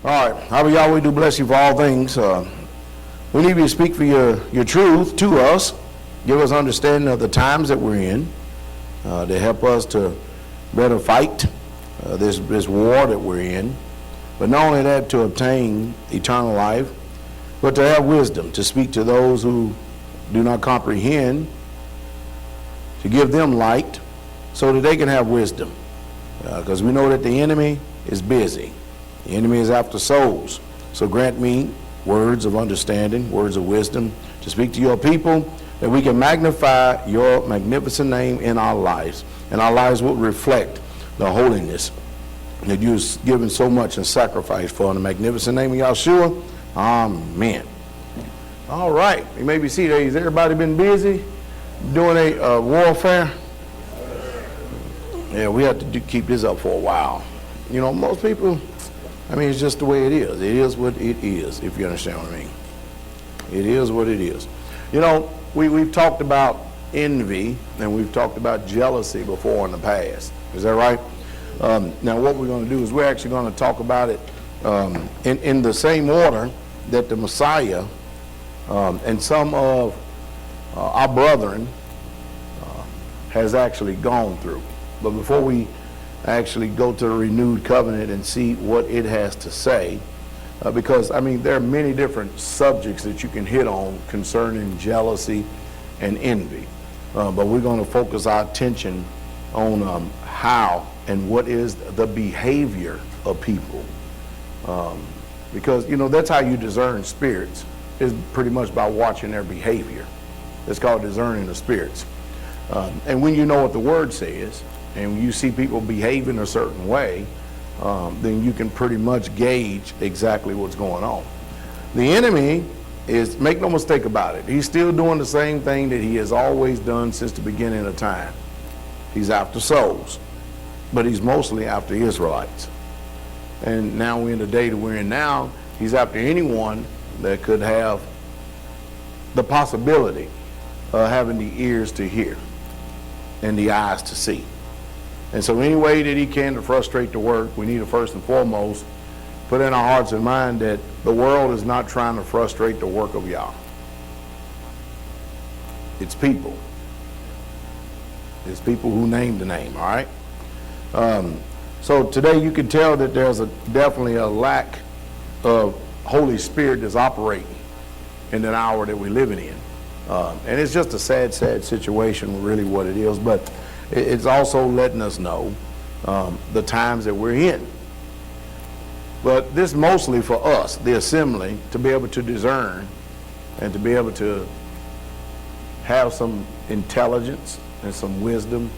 All right, However, Yahweh do bless you for all things. We need you to speak for your truth to us, give us understanding of the times that we're in, to help us to better fight this war that we're in. But not only that, to obtain eternal life, but to have wisdom, to speak to those who do not comprehend, to give them light so that they can have wisdom. Because we know that the enemy is busy. The enemy is after souls. So grant me words of understanding, words of wisdom to speak to your people, that we can magnify your magnificent name in our lives, and our lives will reflect the holiness that you've given so much in sacrifice for. In the magnificent name of Yahshua, amen. All right, you may be seated. Has everybody been busy doing a warfare? Yeah, we have to keep this up for a while. You know, most people, I mean, it's just the way it is. It is what it is, if you understand what I mean. It is what it is. You know, we've talked about envy and we've talked about jealousy before in the past. Is that right? Now, what we're going to do is we're actually going to talk about it in the same order that the Messiah and some of our brethren has actually gone through. But before we actually go to the renewed covenant and see what it has to say, because I mean there are many different subjects that you can hit on concerning jealousy and envy, but we're going to focus our attention on how and what is the behavior of people, because you know that's how you discern spirits, is pretty much by watching their behavior. It's called discerning the spirits. And when you know what the word says and when you see people behaving a certain way, then you can pretty much gauge exactly what's going on. The enemy is, make no mistake about it, he's still doing the same thing that he has always done since the beginning of time. He's after souls, but he's mostly after Israelites. And now we're in the day that we're in now, he's after anyone that could have the possibility of having the ears to hear and the eyes to see. And so any way that he can to frustrate the work, we need to first and foremost put in our hearts and mind that the world is not trying to frustrate the work of Yah. It's people. It's people who name the name, all right? So today you can tell that there's definitely a lack of Holy Spirit that's operating in an hour that we're living in. And it's just a sad, sad situation, really what it is, but it's also letting us know the times that we're in. But this mostly for us, the assembly, to be able to discern and to be able to have some intelligence and some wisdom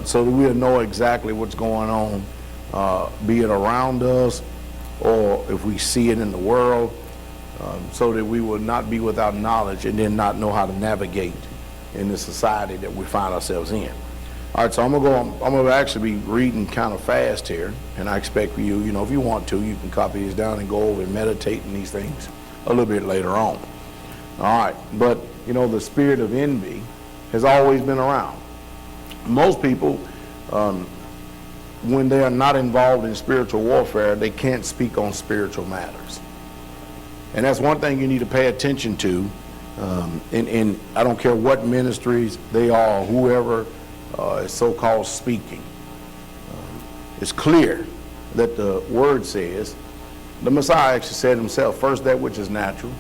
so that we'll know exactly what's going on, be it around us or if we see it in the world, so that we will not be without knowledge and then not know how to navigate in the society that we find ourselves in. All right, so I'm gonna actually be reading kind of fast here, and I expect you, you know, if you want to, you can copy this down and go over and meditate on these things a little bit later on. All right, but you know, the spirit of envy has always been around. Most people, when they are not involved in spiritual warfare, they can't speak on spiritual matters. And that's one thing you need to pay attention to. In I don't care what ministries they are, or whoever is so-called speaking. It's clear that the word says, the Messiah actually said himself, first that which is natural,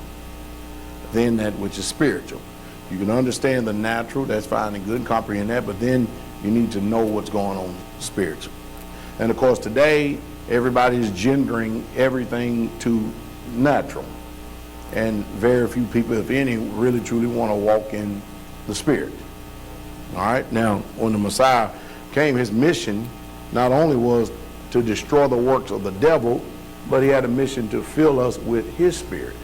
then that which is spiritual. You can understand the natural, that's fine and good, and comprehend that, but then you need to know what's going on spiritual. And of course today, everybody is gendering everything to natural. And very few people, if any, really truly want to walk in the Spirit. All right? Now, when the Messiah came, his mission not only was to destroy the works of the devil, but he had a mission to fill us with his Spirit.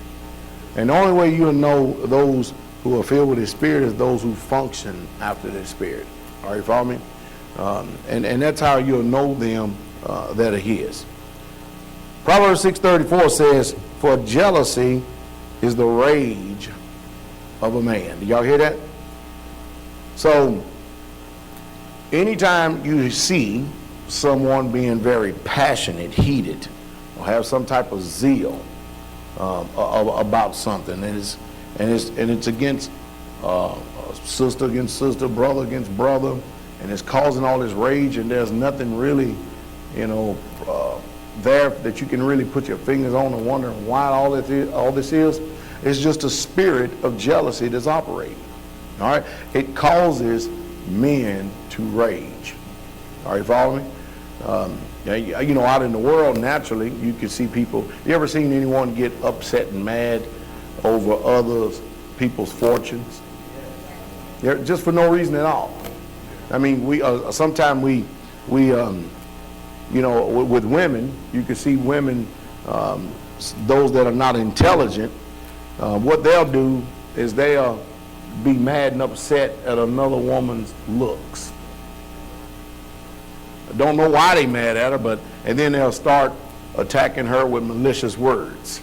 And the only way you'll know those who are filled with his Spirit is those who function after the Spirit. Are you following me? And that's how you'll know them that are his. Proverbs 6:34 says, for jealousy is the rage of a man. Do y'all hear that? So anytime you see someone being very passionate, heated, or have some type of zeal about something, and it's against sister against sister, brother against brother, and it's causing all this rage, and there's nothing really, there that you can really put your fingers on and wondering why all this is. It's just a spirit of jealousy that's operating. All right, it causes men to rage. Are you following me? Out in the world, naturally, you can see people. You ever seen anyone get upset and mad over other people's fortunes? Yeah, just for no reason at all. I mean, sometimes we with women, you can see women, those that are not intelligent, what they'll do is they'll be mad and upset at another woman's looks. Don't know why they mad at her, and then they'll start attacking her with malicious words.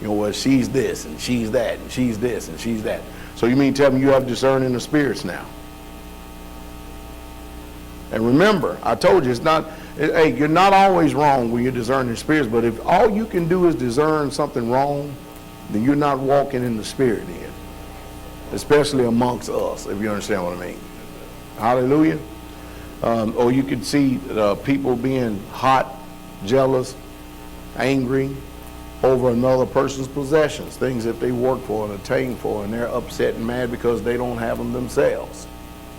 Well, she's this and she's that and she's this and she's that. So you mean tell me you have discerning the spirits now? And remember, I told you you're not always wrong when you're discerning spirits, but if all you can do is discern something wrong, then you're not walking in the Spirit then. Especially amongst us, if you understand what I mean. Hallelujah. Or you could see people being hot, jealous, angry over another person's possessions, things that they work for and attain for, and they're upset and mad because they don't have them themselves.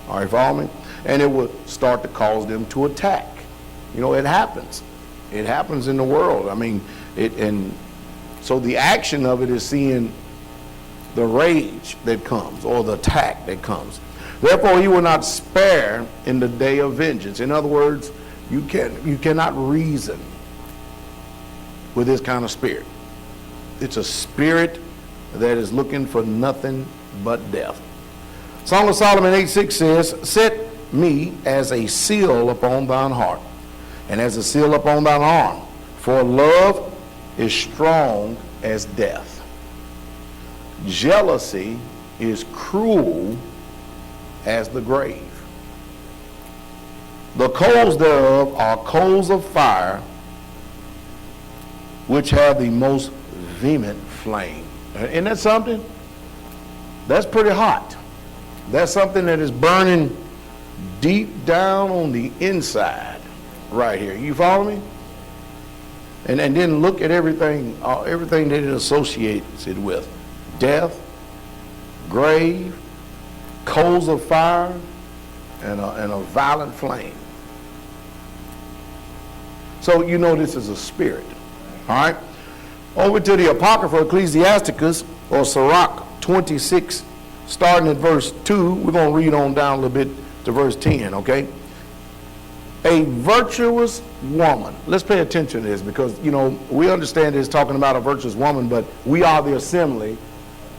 Are you following me? And it would start to cause them to attack. It happens. It happens in the world. I mean, so the action of it is seeing the rage that comes or the attack that comes. Therefore, he will not spare in the day of vengeance. In other words, you cannot reason with this kind of spirit. It's a spirit that is looking for nothing but death. Song of Solomon 8:6 says, set me as a seal upon thine heart, and as a seal upon thine arm, for love is strong as death. Jealousy is cruel as the grave. The coals thereof are coals of fire, which have the most vehement flame. Isn't that something? That's pretty hot. That's something that is burning deep down on the inside right here. You follow me? And then look at everything that it associates it with. Death, grave, coals of fire, and a violent flame. So this is a spirit. All right? Over to the Apocrypha Ecclesiasticus, or Sirach 26, starting at verse 2. We're going to read on down a little bit to verse 10, okay? A virtuous woman. Let's pay attention to this because, we understand it's talking about a virtuous woman, but we are the assembly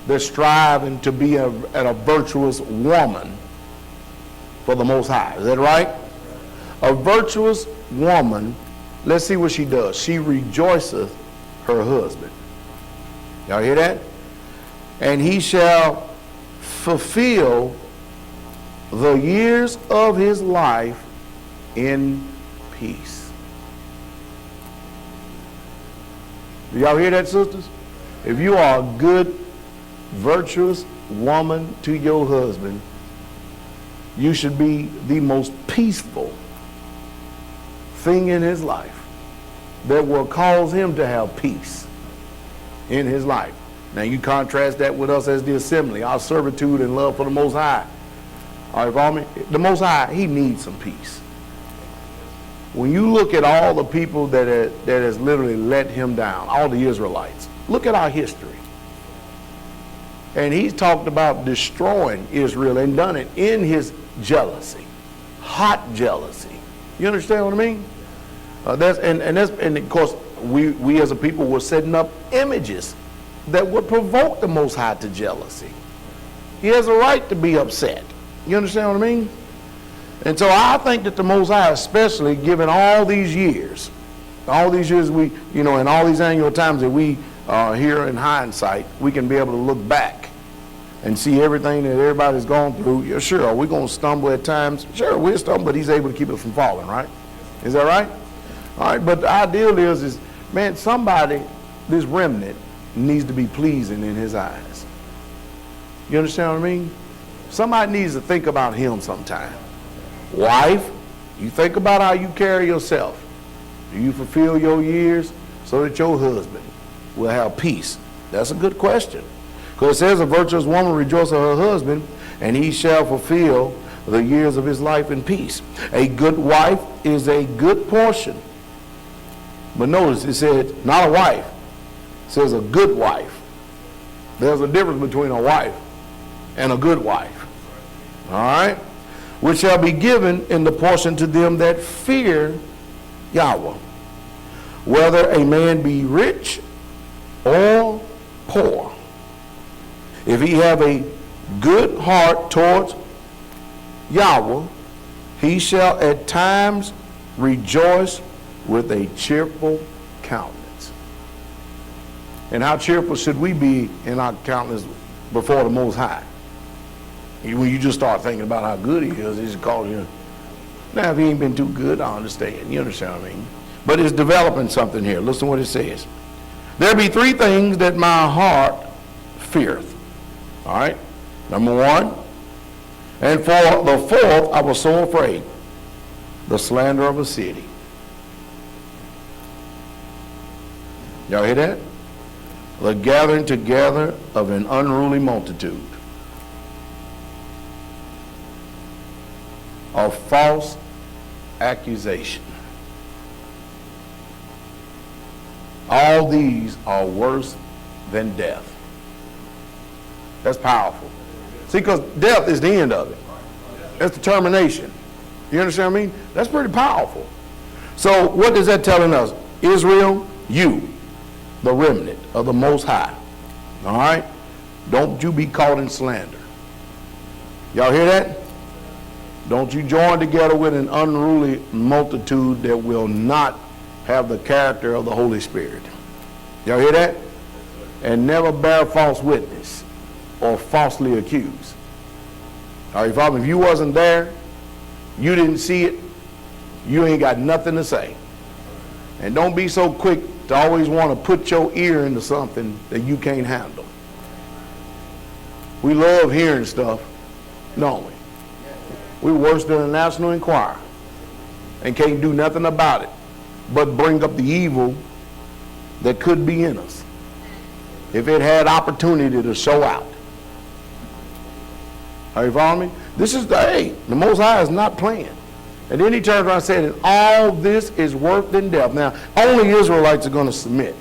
that's striving to be a virtuous woman for the Most High. Is that right? A virtuous woman, let's see what she does. She rejoiceth her husband. Y'all hear that? And he shall fulfill the years of his life in peace. Do y'all hear that, sisters? If you are a good, virtuous woman to your husband, you should be the most peaceful thing in his life that will cause him to have peace in his life. Now you contrast that with us as the assembly, our servitude and love for the Most High. All right, follow me? The Most High, he needs some peace. When you look at all the people that has literally let him down, all the Israelites, look at our history. And he's talked about destroying Israel and done it in his jealousy, hot jealousy. You understand what I mean? And of course, we as a people were setting up images that would provoke the Most High to jealousy. He has a right to be upset. You understand what I mean? And so I think that the Most High, especially given all these years we, and all these annual times that we here in hindsight, we can be able to look back and see everything that everybody's gone through. Yeah, sure, are we going to stumble at times? Sure, we'll stumble, but he's able to keep us from falling, right? Is that right? All right, but the ideal is man, somebody, this remnant, needs to be pleasing in his eyes. You understand what I mean? Somebody needs to think about him sometime. Wife, you think about how you carry yourself. Do you fulfill your years so that your husband will have peace? That's a good question. Because it says a virtuous woman rejoices of her husband, and he shall fulfill the years of his life in peace. A good wife is a good portion. But notice it said not a wife. It says a good wife. There's a difference between a wife and a good wife. All right? Which shall be given in the portion to them that fear Yahweh, whether a man be rich or poor. If he have a good heart towards Yahweh, he shall at times rejoice with a cheerful countenance. And how cheerful should we be in our countenance before the Most High? When you just start thinking about how good he is, he just calls you. Now, if he ain't been too good, I understand. You understand what I mean? But it's developing something here. Listen to what it says. There be three things that my heart feareth. All right? Number one, and for the fourth, I was so afraid, the slander of a city. Y'all hear that? The gathering together of an unruly multitude, of false accusation. All these are worse than death. That's powerful. See, because death is the end of it. That's the termination. You understand what I mean? That's pretty powerful. So what is that telling us? Israel, you, the remnant of the Most High. All right? Don't you be caught in slander. Y'all hear that? Don't you join together with an unruly multitude that will not have the character of the Holy Spirit. Y'all hear that? And never bear false witness or falsely accuse. All right, Father, if you wasn't there, you didn't see it, you ain't got nothing to say. And don't be so quick to always want to put your ear into something that you can't handle. We love hearing stuff, don't we? We're worse than a National Enquirer and can't do nothing about it but bring up the evil that could be in us if it had opportunity to show out. Are you following me? This is the Most High is not playing. And then he turns around and said, and all this is worse than death. Now, only Israelites are going to submit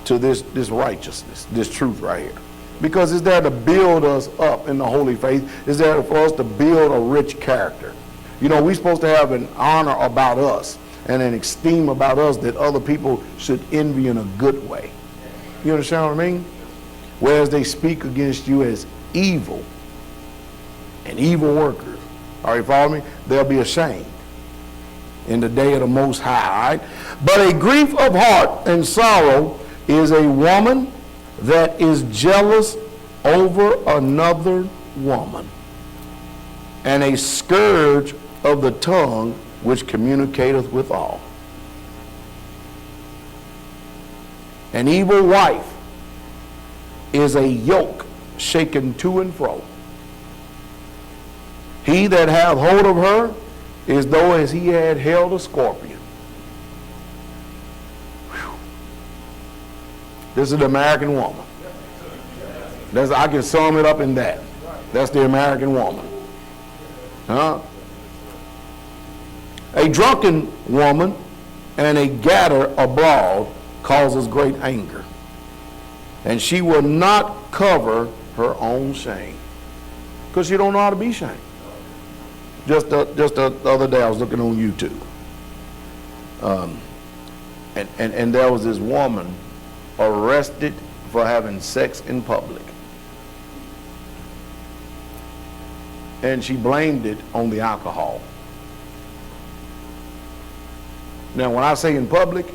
to this righteousness, this truth right here. Because it's there to build us up in the holy faith. It's there for us to build a rich character. You know, we're supposed to have an honor about us and an esteem about us that other people should envy in a good way. You understand what I mean? Whereas they speak against you as evil and evil workers. Are you following me? They'll be ashamed in the day of the Most High. All right? But a grief of heart and sorrow is a woman that is jealous over another woman, and a scourge of the tongue which communicateth with all. An evil wife is a yoke shaken to and fro. He that hath hold of her is though as he had held a scorpion. Whew. This is the American woman. I can sum it up in that. That's the American woman. Huh? A drunken woman and a gatter abroad causes great anger, and she will not cover her own shame because she don't know how to be shamed. Just the other day I was looking on YouTube. And there was this woman arrested for having sex in public. And she blamed it on the alcohol. Now, when I say in public,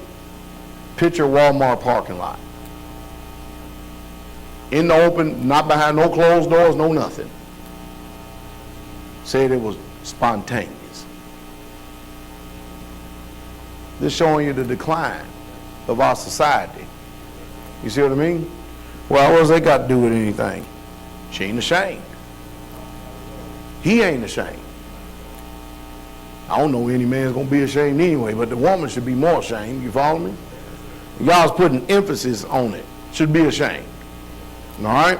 picture Walmart parking lot. In the open, not behind no closed doors, no nothing. Said it was spontaneous. This showing you the decline of our society. You see what I mean? Well, what does that got to do with anything? She ain't ashamed. He ain't ashamed. I don't know any man's going to be ashamed anyway, but the woman should be more ashamed. You follow me? Y'all's putting emphasis on it. Should be ashamed. All right?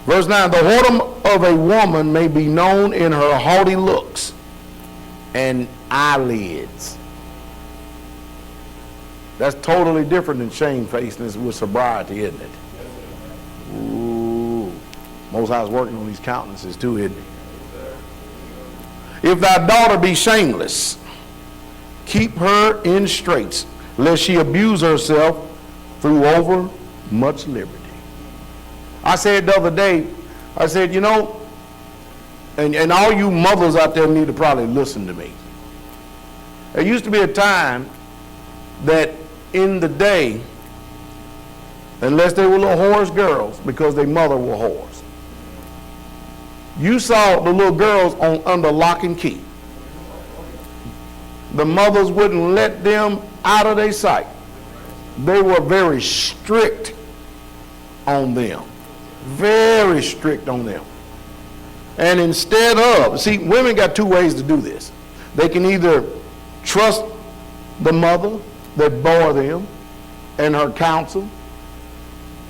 Verse 9, the whoredom of a woman may be known in her haughty looks and eyelids. That's totally different than shamefacedness with sobriety, isn't it? Ooh. Most High's working on these countenances too, isn't he? If thy daughter be shameless, keep her in straits, lest she abuse herself through over much liberty. I said the other day, I said, you know, and all you mothers out there need to probably listen to me. There used to be a time that in the day, unless they were little whorish girls, because their mother were whores, you saw the little girls under lock and key. The mothers wouldn't let them out of their sight. They were very strict on them. Very strict on them. And instead of, see, women got two ways to do this. They can either trust the mother that bore them and her counsel,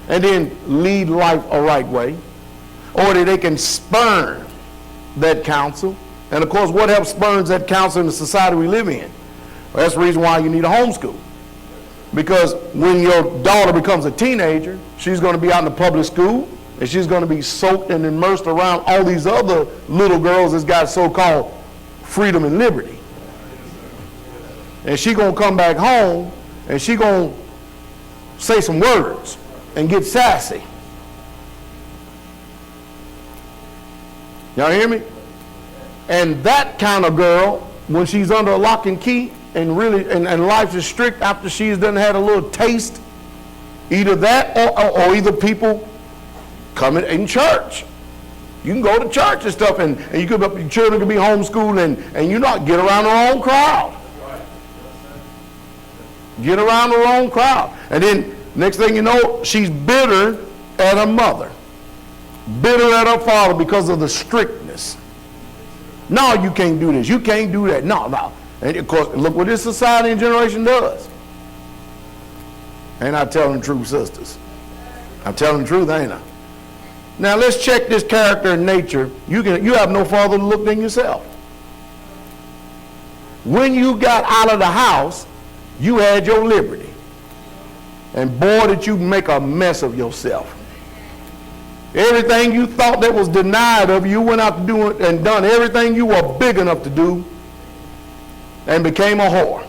and then lead life a right way, or that they can spurn that counsel. And of course, what helps spurns that counsel in the society we live in? Well, that's the reason why you need a homeschool. Because when your daughter becomes a teenager, she's going to be out in the public school, and she's going to be soaked and immersed around all these other little girls that's got so-called freedom and liberty. And she's going to come back home, and she's going to say some words and get sassy. Y'all hear me? And that kind of girl, when she's under a lock and key and really and life is strict after she's done had a little taste, either that or either people coming in church. You can go to church and stuff, and you could, your children can be homeschooled and you not get around the wrong crowd. Get around the wrong crowd. And then next thing you know, she's bitter at her mother. Bitter at her father because of the strictness. No, you can't do this. You can't do that. No. And of course, look what this society and generation does. Ain't I telling the truth, sisters? I'm telling the truth, ain't I? Now let's check this character and nature. You have no farther to look than yourself. When you got out of the house, you had your liberty. And boy, did you make a mess of yourself. Everything you thought that was denied of you, went out to do it and done everything you were big enough to do and became a whore.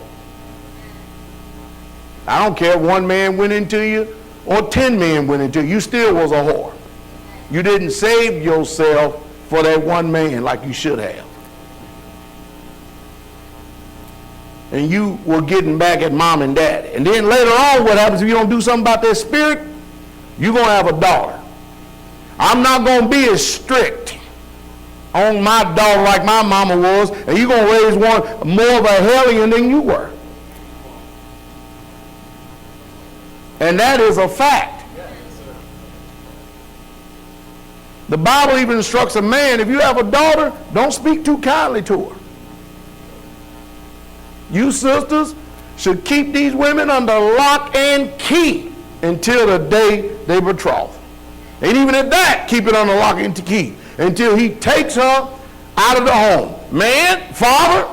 I don't care if one man went into you or 10 men went into you, you still was a whore. You didn't save yourself for that one man like you should have. And you were getting back at mom and daddy. And then later on, what happens if you don't do something about that spirit? You're going to have a daughter. I'm not going to be as strict on my daughter like my mama was, and you're going to raise one more of a hellion than you were. And that is a fact. The Bible even instructs a man, if you have a daughter, don't speak too kindly to her. You sisters should keep these women under lock and key until the day they betroth. And even at that, keep it under lock and key until he takes her out of the home. Man, father,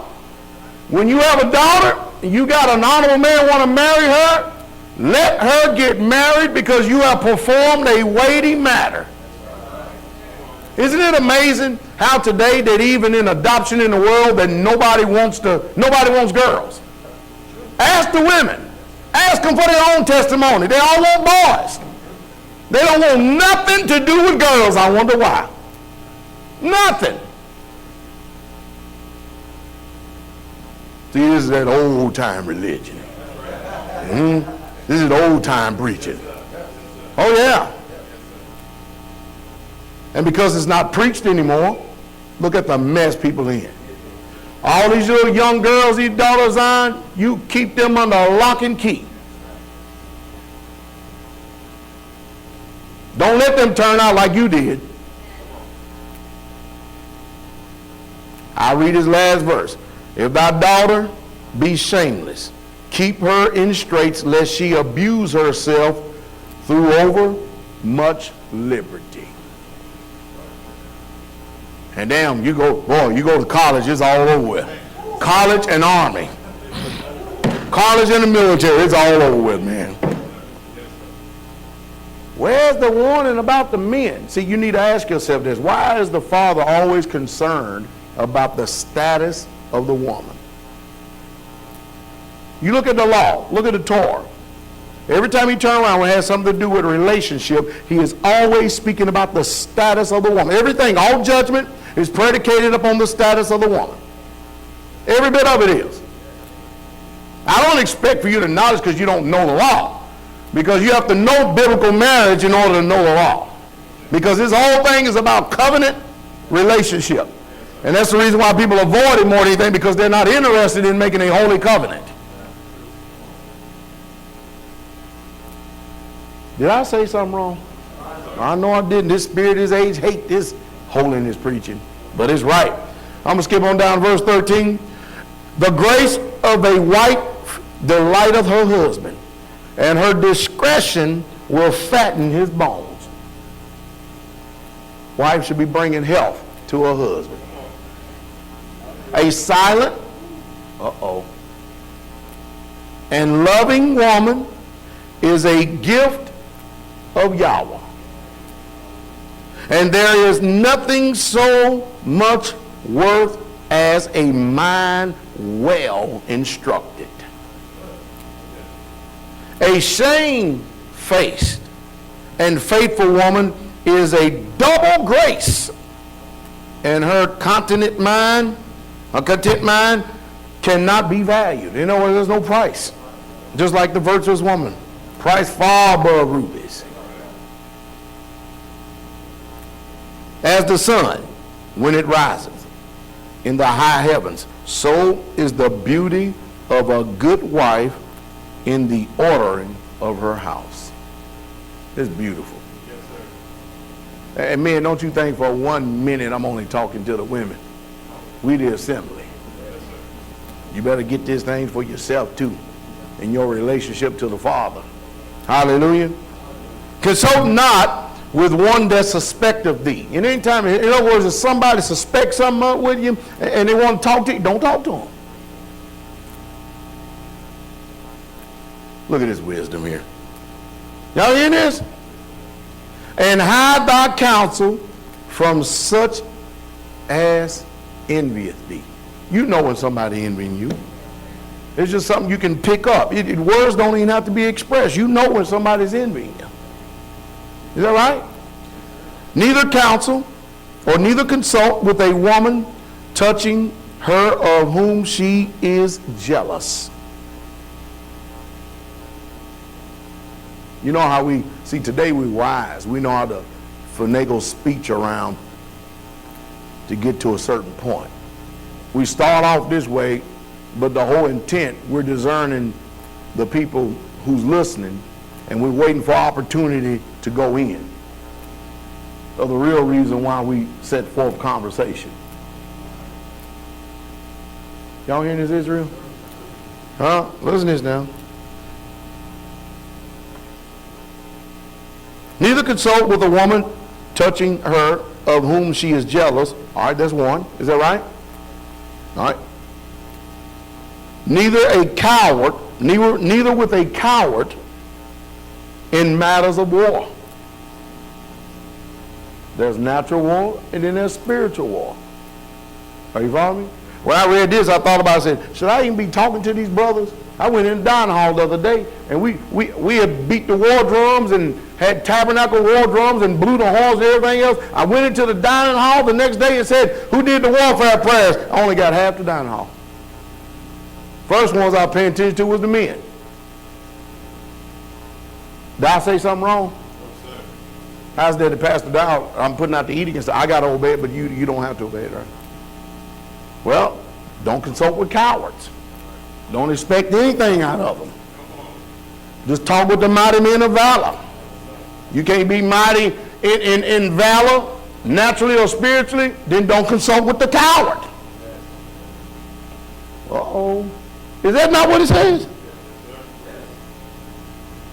when you have a daughter and you got an honorable man want to marry her, let her get married because you have performed a weighty matter. Isn't it amazing how today that even in adoption in the world that nobody wants girls? Ask the women. Ask them for their own testimony. They all want boys. They don't want nothing to do with girls. I wonder why. Nothing. See, this is that old-time religion. This is old-time preaching. Oh, yeah. And because it's not preached anymore, look at the mess people in. All these little young girls, these daughters on, you keep them under lock and key. Don't let them turn out like you did. I'll read his last verse. If thy daughter be shameless, keep her in straits, lest she abuse herself through over much liberty. And damn, you go to college, it's all over with. College and army. College and the military, it's all over with, man. Where's the warning about the men? See, you need to ask yourself this. Why is the father always concerned about the status of the woman? You look at the law, look at the Torah. Every time he turns around when it has something to do with a relationship, he is always speaking about the status of the woman. Everything, all judgment is predicated upon the status of the woman. Every bit of it is. I don't expect for you to know this because you don't know the law. Because you have to know biblical marriage in order to know the law. Because this whole thing is about covenant relationship. And that's the reason why people avoid it more than anything, because they're not interested in making a holy covenant. Did I say something wrong? I know I didn't. This spirit, this age, hate this holiness preaching. But it's right. I'm going to skip on down to verse 13. The grace of a wife delighteth her husband, and her discretion will fatten his bones. Wife should be bringing health to her husband. A silent, and loving woman is a gift of Yahweh. And there is nothing so much worth as a mind well instructed. A shamefaced and faithful woman is a double grace, and her content mind cannot be valued. In other words, there's no price. Just like the virtuous woman, price far above rubies. As the sun, when it rises in the high heavens, so is the beauty of a good wife in the ordering of her house. It's beautiful. Yes, sir. And men, don't you think for 1 minute I'm only talking to the women. We the assembly. Yes, sir. You better get this thing for yourself too, in your relationship to the Father. Hallelujah. Consult not with one that suspecteth thee. And anytime, in other words, if somebody suspects something with you and they want to talk to you, don't talk to them. Look at this wisdom here. Y'all hear this? And hide thy counsel from such as envieth thee. You know when somebody envying you. It's just something you can pick up. Words don't even have to be expressed. You know when somebody's envying you. Is that right? Neither counsel or neither consult with a woman touching her of whom she is jealous. You know how we, see today we're wise. We know how to finagle speech around to get to a certain point. We start off this way, but the whole intent, we're discerning the people who's listening, and we're waiting for opportunity to go in. So the real reason why we set forth conversation. Y'all hearing this, Israel? Huh? Listen to this now. Neither consult with a woman touching her of whom she is jealous. All right, that's one. Is that right? All right. Neither with a coward in matters of war. There's natural war and then there's spiritual war. Are you following me? When I read this, I thought about it. I said, should I even be talking to these brothers I went in the dining hall the other day, and we had beat the war drums and had tabernacle war drums and blew the horns and everything else. I went into the dining hall the next day and said, who did the warfare prayers? I only got half the dining hall. First ones I was paying attention to was the men. Did I say something wrong? No, sir. How's that, Pastor Dowell? I'm putting out the edict and say, I got to obey it, but you don't have to obey it, right? Well, don't consult with cowards. Don't expect anything out of them. Just talk with the mighty men of valor. You can't be mighty in valor, naturally or spiritually, then don't consult with the coward. Uh-oh. Is that not what it says?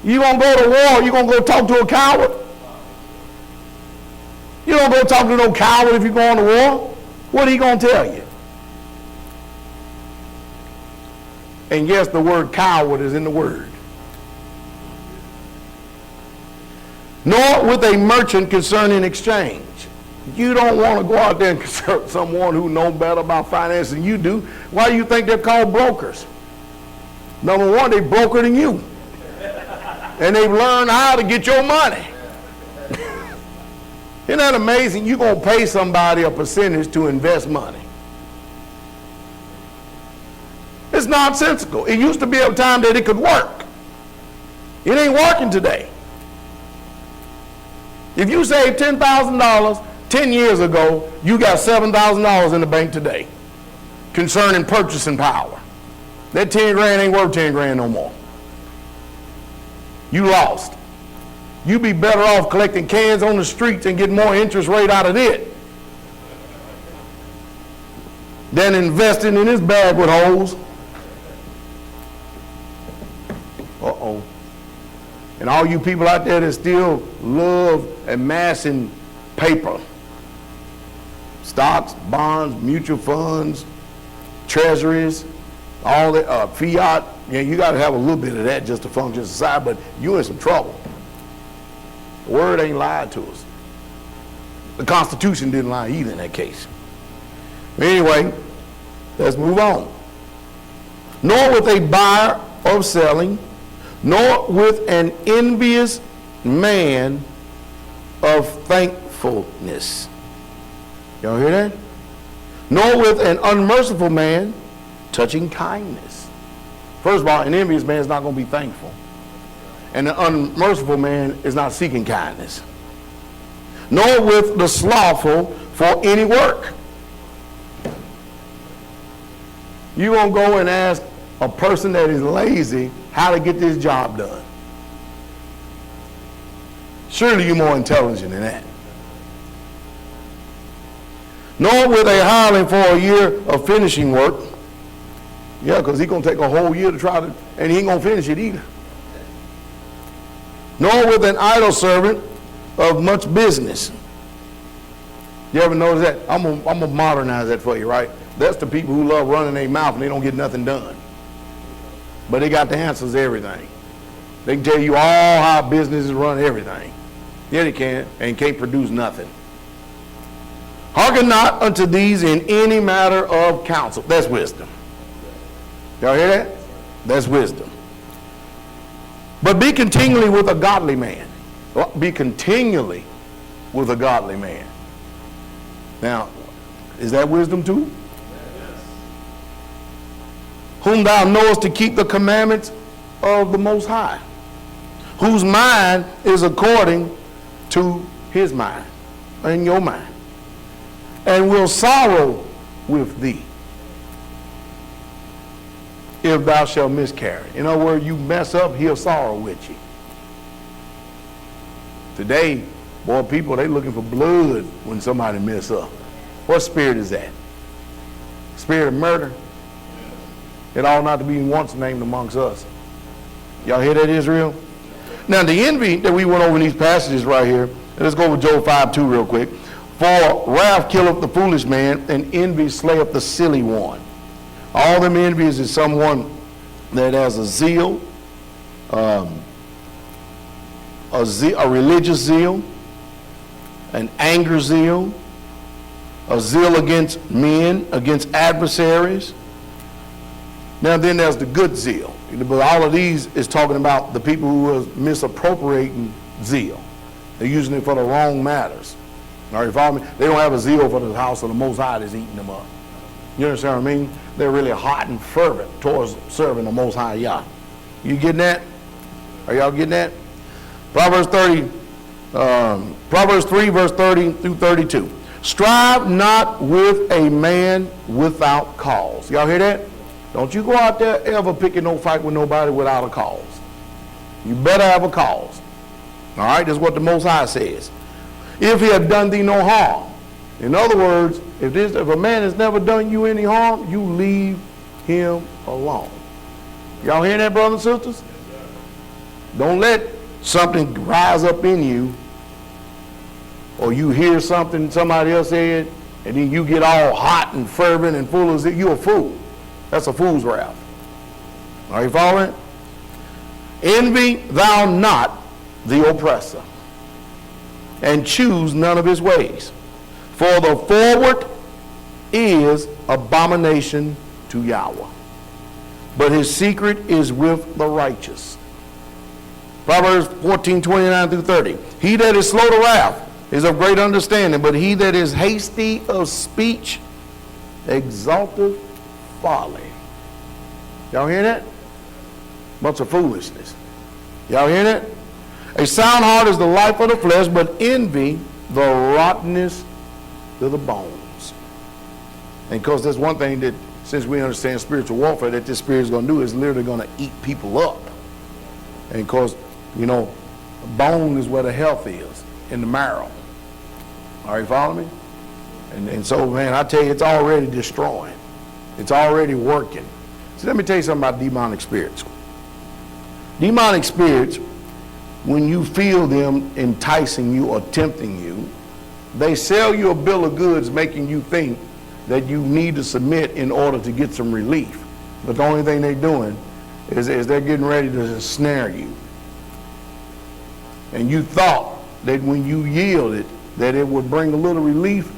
You gonna go to war, you gonna go talk to a coward? You don't go talk to no coward if you go on to war. What are he gonna tell you? And yes, the word coward is in the word. Nor with a merchant concerning exchange. You don't want to go out there and consult someone who knows better about finance than you do. Why do you think they're called brokers? Number one, they broker than you. And they've learned how to get your money. Isn't that amazing? You're going to pay somebody a percentage to invest money. It's nonsensical. It used to be a time that it could work. It ain't working today. If you saved $10,000 10 years ago, you got $7,000 in the bank today concerning purchasing power. That 10 grand ain't worth 10 grand no more. You lost. You be better off collecting cans on the streets and getting more interest rate out of it than investing in this bag with holes. Uh-oh. And all you people out there that still love amassing paper, stocks, bonds, mutual funds, treasuries, all that, fiat, you got to have a little bit of that just to function in society, but you're in some trouble. The word ain't lied to us. The Constitution didn't lie either in that case. Anyway, let's move on. Nor with a buyer of selling, nor with an envious man of thankfulness. Y'all hear that? Nor with an unmerciful man touching kindness. First of all, an envious man is not going to be thankful. And an unmerciful man is not seeking kindness. Nor with the slothful for any work. You're going to go and ask a person that is lazy how to get this job done. Surely you're more intelligent than that. Nor with a hireling for a year of finishing work. Yeah, because he's going to take a whole year to try to, and he ain't going to finish it either. Nor with an idle servant of much business. You ever notice that? I'm gonna modernize that for you, right? That's the people who love running their mouth and they don't get nothing done. But they got the answers to everything. They can tell you all how businesses run everything. Yeah, they can, and can't produce nothing. Hearken not unto these in any matter of counsel. That's wisdom. Y'all hear that? That's wisdom. But be continually with a godly man. Well, be continually with a godly man. Now, is that wisdom too? Yes. Whom thou knowest to keep the commandments of the Most High, whose mind is according to his mind, and your mind, and will sorrow with thee if thou shalt miscarry. In other words, you mess up, he'll sorrow with you. Today, boy, people, they looking for blood when somebody mess up. What spirit is that? Spirit of murder? It ought not to be once named amongst us. Y'all hear that, Israel? Now, the envy that we went over in these passages right here, let's go with Job 5:2 real quick. For wrath killeth the foolish man, and envy slayeth the silly one. All them envies is someone that has a zeal, a religious zeal, an anger zeal, a zeal against men, against adversaries, Now then there's the good zeal. But all of these is talking about the people who are misappropriating zeal. They're using it for the wrong matters. All right, you follow me? They don't have a zeal for the house of the Most High that's eating them up. You understand what I mean? They're really hot and fervent towards serving the Most High Yah. You getting that? Are y'all getting that? Proverbs 3, verse 30 through 32. Strive not with a man without cause. Y'all hear that? Don't you go out there ever picking no fight with nobody without a cause. You better have a cause. All right, that's what the Most High says. If he have done thee no harm. In other words, if a man has never done you any harm, you leave him alone. Y'all hear that, brothers and sisters? Don't let something rise up in you, or you hear something somebody else said, and then you get all hot and fervent and full of zeal. You're a fool. That's a fool's wrath. Are you following? Envy thou not the oppressor, and choose none of his ways. For the forward is abomination to Yahweh, but his secret is with the righteous. Proverbs 14:29 through 30. He that is slow to wrath is of great understanding, but he that is hasty of speech exalteth folly. Y'all hear that? Bunch of foolishness. Y'all hear that? A sound heart is the life of the flesh, but envy the rottenness to the bones. And because there's one thing that, since we understand spiritual warfare, that this spirit is going to do is literally going to eat people up. And of course, you know, bone is where the health is, in the marrow. Are you following me? And so, man, I tell you, it's already destroying. It's already working. So let me tell you something about demonic spirits. Demonic spirits, when you feel them enticing you or tempting you, they sell you a bill of goods making you think that you need to submit in order to get some relief. But the only thing they're doing is they're getting ready to snare you. And you thought that when you yielded that it would bring a little relief.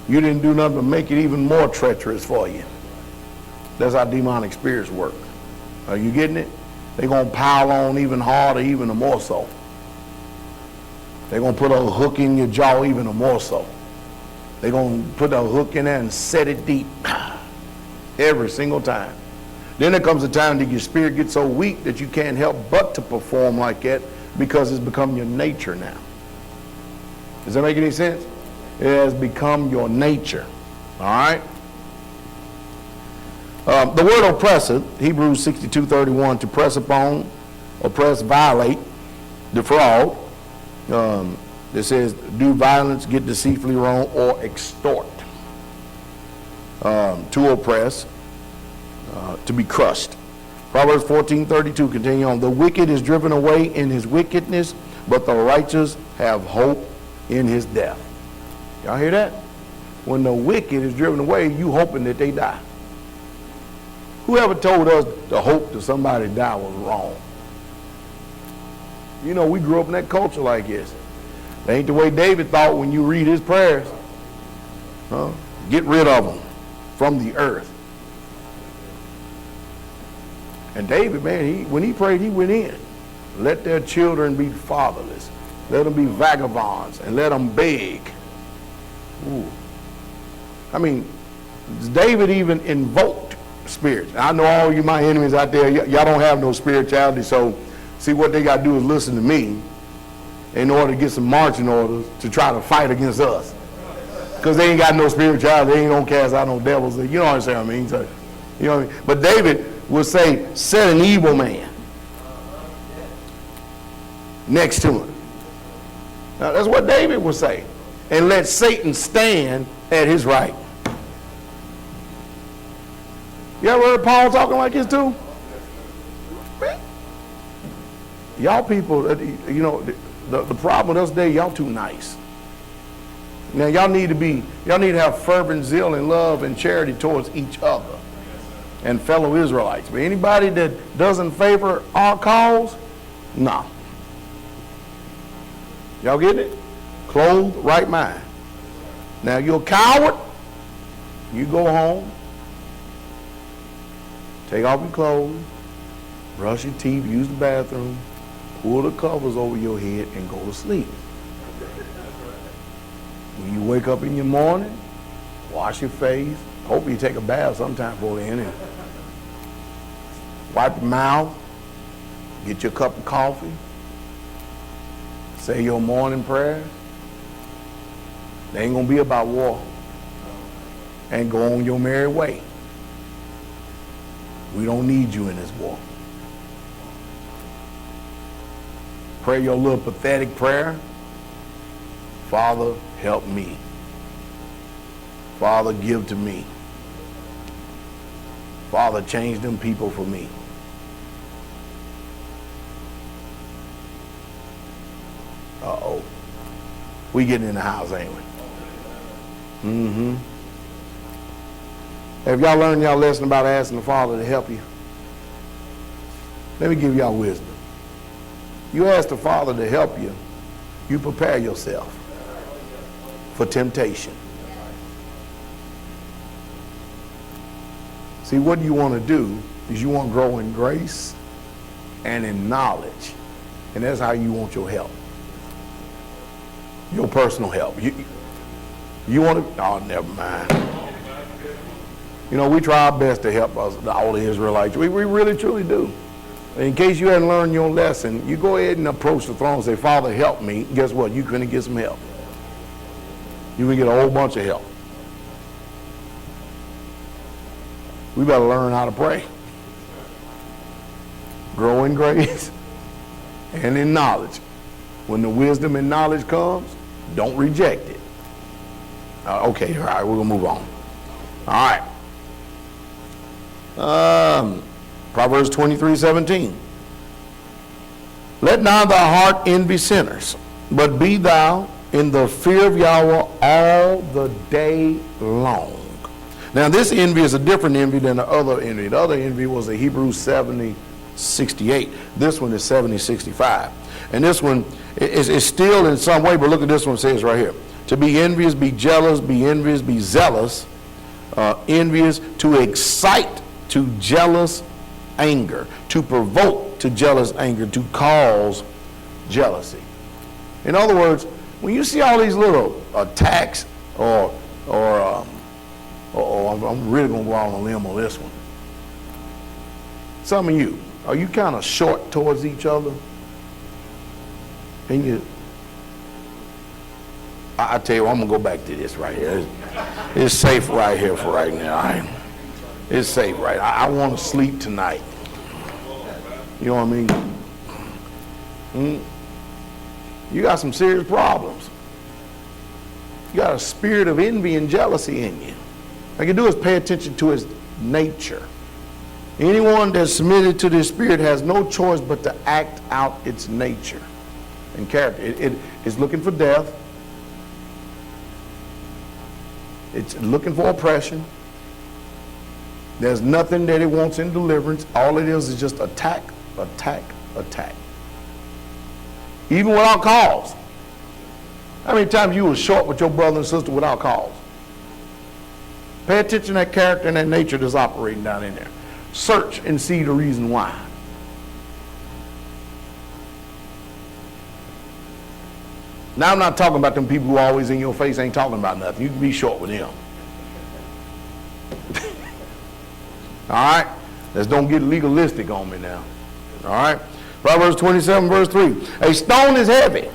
You didn't do nothing but make it even more treacherous for you. That's how demonic spirits work. Are you getting it? They're going to pile on even harder, even more so. They're going to put a hook in your jaw even more so. They're going to put a hook in there and set it deep every single time. Then there comes a time that your spirit gets so weak that you can't help but to perform like that because it's become your nature now. Does that make any sense? It has become your nature. All right? The word oppressor, Hebrews 62:31, to press upon, oppress, violate, defraud. It says do violence, get deceitfully wrong, or extort. To oppress, to be crushed. Proverbs 14:32, continue on. The wicked is driven away in his wickedness, but the righteous have hope in his death. Y'all hear that? When the wicked is driven away, you hoping that they die. Whoever told us the hope that somebody die was wrong? You know, we grew up in that culture like this. That ain't the way David thought when you read his prayers. Get rid of them from the earth. And David, man, when he prayed, he went in. Let their children be fatherless. Let them be vagabonds and let them beg. Ooh. I mean, David even invoked spirits. I know all you my enemies out there, y'all don't have no spirituality, so see what they got to do is listen to me in order to get some marching orders to try to fight against us. Because they ain't got no spirituality, they ain't gonna cast out no devils. You know what I mean? So, you know what I mean? But David would say, set an evil man next to him. Now that's what David would say. And let Satan stand at his right. You ever heard Paul talking like this too? Y'all people, you know, the problem with us today, y'all too nice. Now y'all need to have fervent zeal and love and charity towards each other and fellow Israelites. But anybody that doesn't favor our cause, no. Y'all getting it? Clothed, right mind. Now you're a coward, you go home. Take off your clothes, brush your teeth, use the bathroom, pull the covers over your head, and go to sleep. When you wake up in your morning, wash your face. Hope you take a bath sometime before then. And wipe your mouth. Get your cup of coffee. Say your morning prayer. They ain't gonna be about war. And go on your merry way. We don't need you in this war. Pray your little pathetic prayer. Father, help me. Father, give to me. Father, change them people for me. Uh-oh. We getting in the house, ain't we? Mm-hmm. Have y'all learned y'all lesson about asking the Father to help you? Let me give y'all wisdom. You ask the Father to help you, you prepare yourself for temptation. See, what you want to do is you want to grow in grace and in knowledge. And that's how you want your help. Your personal help. You want to, oh, never mind. You know, we try our best to help us, all the Israelites. We really, truly do. In case you hadn't learned your lesson, you go ahead and approach the throne and say, Father, help me. Guess what? You're going to get some help. You're going to get a whole bunch of help. We better learn how to pray. Grow in grace and in knowledge. When the wisdom and knowledge comes, don't reject it. Okay, all right, we're going to move on. All right. Proverbs 23:17. Let not thy heart envy sinners, but be thou in the fear of Yahweh all the day long. Now this envy is a different envy than the other envy. The other envy was the Hebrews 70:68. This one is 70:65. And this one is still in some way, but look at this one, it says right here. To be envious, be jealous, be envious, be zealous, envious, to excite to jealous anger, to provoke to jealous anger, to cause jealousy. In other words, when you see all these little attacks or I'm really going to go out on a limb on this one. Some of you, are you kind of short towards each other? And I tell you, I'm going to go back to this right here. It's safe right here for right now. It's safe right. I want to sleep tonight. You know what I mean? You got some serious problems. You got a spirit of envy and jealousy in you. All you do is pay attention to his nature. Anyone that's submitted to this spirit has no choice but to act out its nature and character. It is looking for death. It's looking for oppression. There's nothing that it wants in deliverance. All it is just attack, attack, attack. Even without cause. How many times you were short with your brother and sister without cause? Pay attention to that character and that nature that's operating down in there. Search and see the reason why. Now I'm not talking about them people who are always in your face, ain't talking about nothing. You can be short with them. All right? Let's don't get legalistic on me now. All right? Proverbs 27 verse 3. A stone is heavy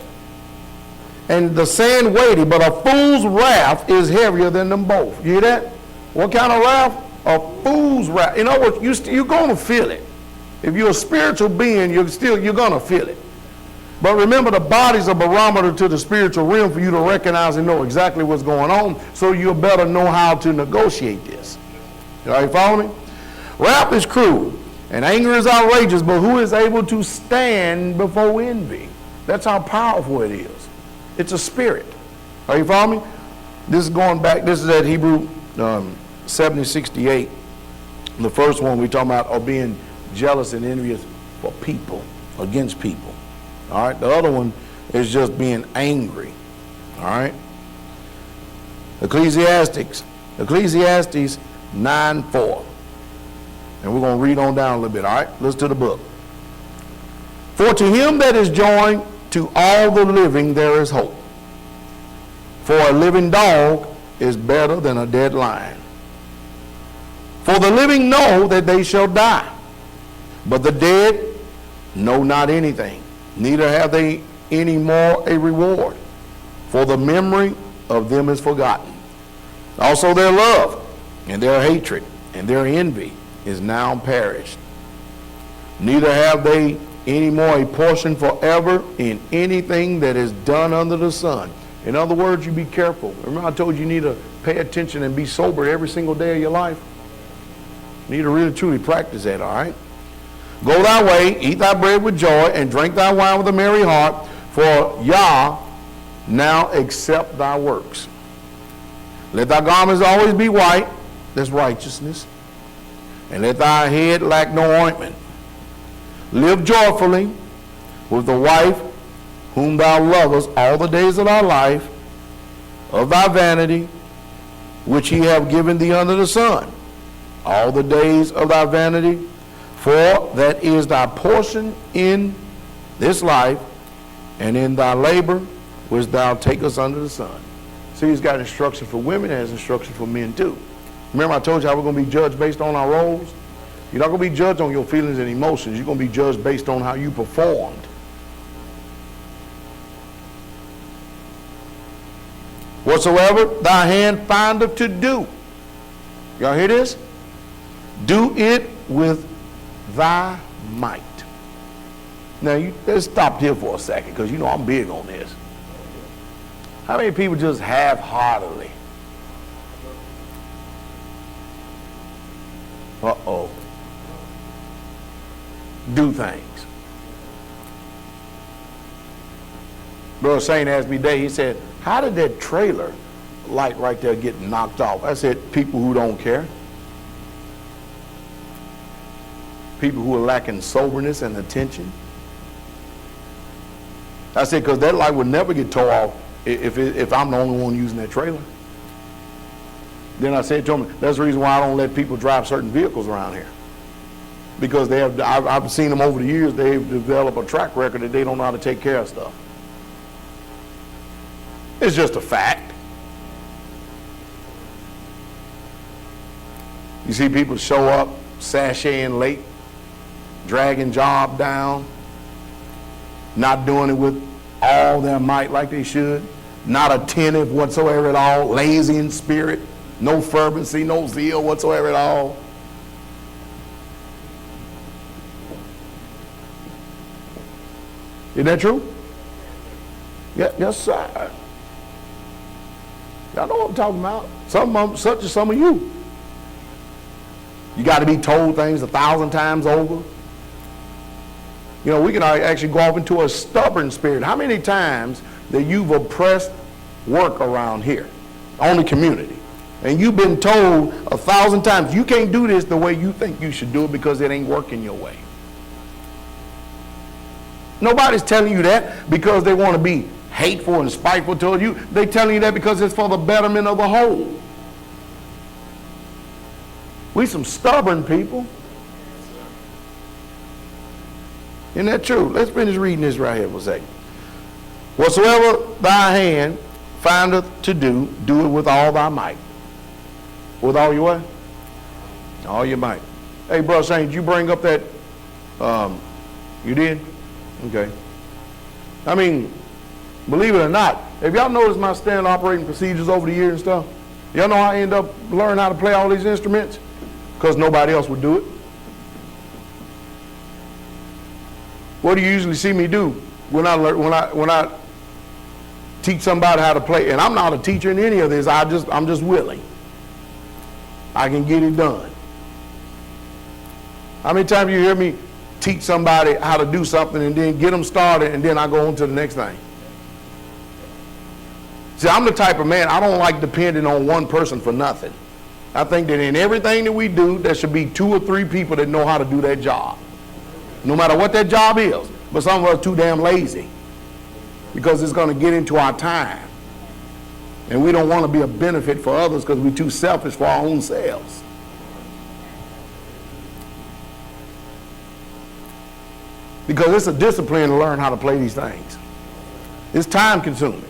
and the sand weighty, but a fool's wrath is heavier than them both. You hear that? What kind of wrath? A fool's wrath. In other words, you're going to feel it. If you're a spiritual being, you're going to feel it. But remember, the body's a barometer to the spiritual realm for you to recognize and know exactly what's going on, so you'll better know how to negotiate this. Are you following me? Wrath is cruel, and anger is outrageous, but who is able to stand before envy? That's how powerful it is. It's a spirit. Are you following me? This is going back, this is at Hebrew 70:68. The first one we're talking about are being jealous and envious for people, against people. All right, the other one is just being angry. All right. Ecclesiastes 9:4. And we're going to read on down a little bit, all right? Listen to the book. For to him that is joined to all the living there is hope. For a living dog is better than a dead lion. For the living know that they shall die, but the dead know not anything, neither have they any more a reward. For the memory of them is forgotten. Also their love, and their hatred, and their envy is now perished. Neither have they any more a portion forever in anything that is done under the sun. In other words, you be careful. Remember I told you need to pay attention and be sober every single day of your life? You need to really truly practice that, all right? Go thy way, eat thy bread with joy, and drink thy wine with a merry heart, for Yah now accept thy works. Let thy garments always be white, that's righteousness, and let thy head lack no ointment. Live joyfully with the wife whom thou lovest all the days of thy life, of thy vanity, which he have given thee under the sun, all the days of thy vanity, for that is thy portion in this life, and in thy labor which thou takest under the sun. See, he's got instruction for women, and has instruction for men too. Remember I told you how we're going to be judged based on our roles? You're not going to be judged on your feelings and emotions. You're going to be judged based on how you performed. Whatsoever thy hand findeth to do. Y'all hear this? Do it with thy might. Now, let's stop here for a second, because you know I'm big on this. How many people just half-heartedly? Uh-oh. Do things. Brother Saint asked me today, he said, how did that trailer light right there get knocked off? I said, people who don't care. People who are lacking soberness and attention. I said, because that light would never get tore off if I'm the only one using that trailer. Then I said to him, that's the reason why I don't let people drive certain vehicles around here. Because I've seen them over the years, they've developed a track record that they don't know how to take care of stuff. It's just a fact. You see people show up, sashaying late, dragging job down, not doing it with all their might like they should, not attentive whatsoever at all, lazy in spirit, no fervency, no zeal whatsoever at all. Isn't that true? Yeah, yes, sir. Y'all know what I'm talking about. Some of them, such as some of you. You got to be told things 1,000 times over. You know, we can actually go off into a stubborn spirit. How many times that you've oppressed work around here on the community, and you've been told 1,000 times, you can't do this the way you think you should do it because it ain't working your way. Nobody's telling you that because they want to be hateful and spiteful toward you. They're telling you that because it's for the betterment of the whole. We some stubborn people. Isn't that true? Let's finish reading this right here for a second. Whatsoever thy hand findeth to do, do it with all thy might. With all your what? All your might. Hey, Brother Saint, did you bring up that? You did? Okay. I mean, believe it or not, have y'all noticed my standard operating procedures over the years and stuff? Y'all know how I end up learning how to play all these instruments? Because nobody else would do it. What do you usually see me do when I teach somebody how to play? And I'm not a teacher in any of this. I'm just willing. I can get it done. How many times you hear me teach somebody how to do something and then get them started and then I go on to the next thing? See, I'm the type of man, I don't like depending on one person for nothing. I think that in everything that we do, there should be 2 or 3 people that know how to do that job. No matter what that job is. But some of us are too damn lazy because it's going to get into our time. And we don't want to be a benefit for others because we're too selfish for our own selves. Because it's a discipline to learn how to play these things. It's time consuming.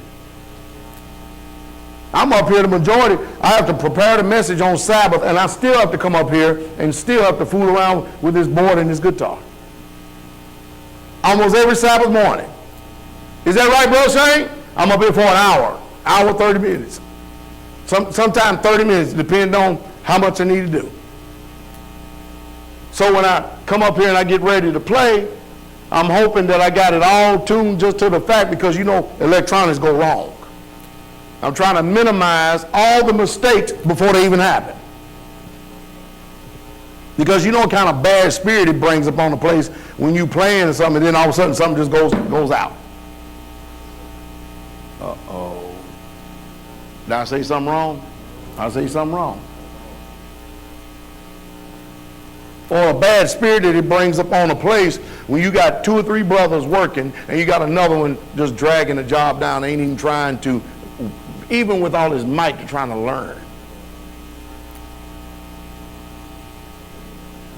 I'm up here the majority. I have to prepare the message on Sabbath, and I still have to come up here and still have to fool around with this board and this guitar. Almost every Sabbath morning. Is that right, Bro Shane? I'm up here for an hour 30 minutes. Sometimes 30 minutes, depending on how much I need to do. So when I come up here and I get ready to play, I'm hoping that I got it all tuned just to the fact, because you know electronics go wrong. I'm trying to minimize all the mistakes before they even happen. Because you know what kind of bad spirit it brings upon the place when you playing or something, and then all of a sudden something just goes out. Uh-oh. Did I say something wrong? I say something wrong. Or a bad spirit that it brings upon a place when you got 2 or 3 brothers working and you got another one just dragging the job down, ain't even trying to, even with all his might, to trying to learn.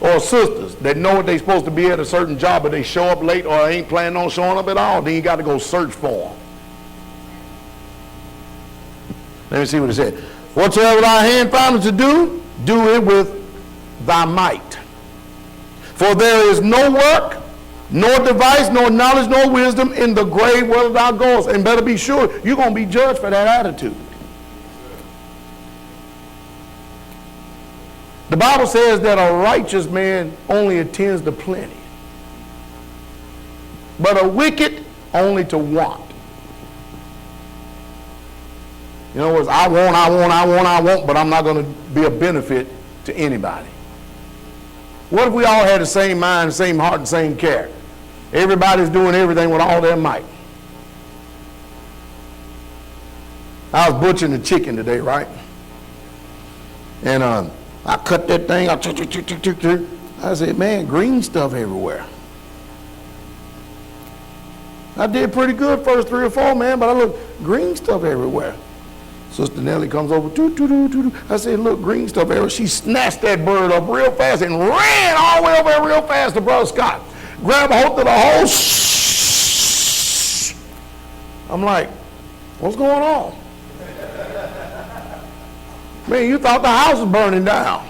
Or sisters that know what they're supposed to be at a certain job, but they show up late or ain't planning on showing up at all. Then you got to go search for them. Let me see what it said. Whatsoever thy hand findeth to do, do it with thy might. For there is no work, nor device, nor knowledge, nor wisdom in the grave whether thou goest. And better be sure you're going to be judged for that attitude. The Bible says that a righteous man only attends to plenty, but a wicked only to want. In other words, I want, but I'm not going to be a benefit to anybody. What if we all had the same mind, same heart, and same care? Everybody's doing everything with all their might. I was butchering the chicken today, right? And I cut that thing, I said, man, green stuff everywhere. I did pretty good first 3 or 4, man, but I look green stuff everywhere. Sister Nellie comes over, I said, look, green stuff everywhere. She snatched that bird up real fast and ran all the way over there real fast to Brother Scott. Grabbed a hold of the hole. I'm like, what's going on? Man, you thought the house was burning down.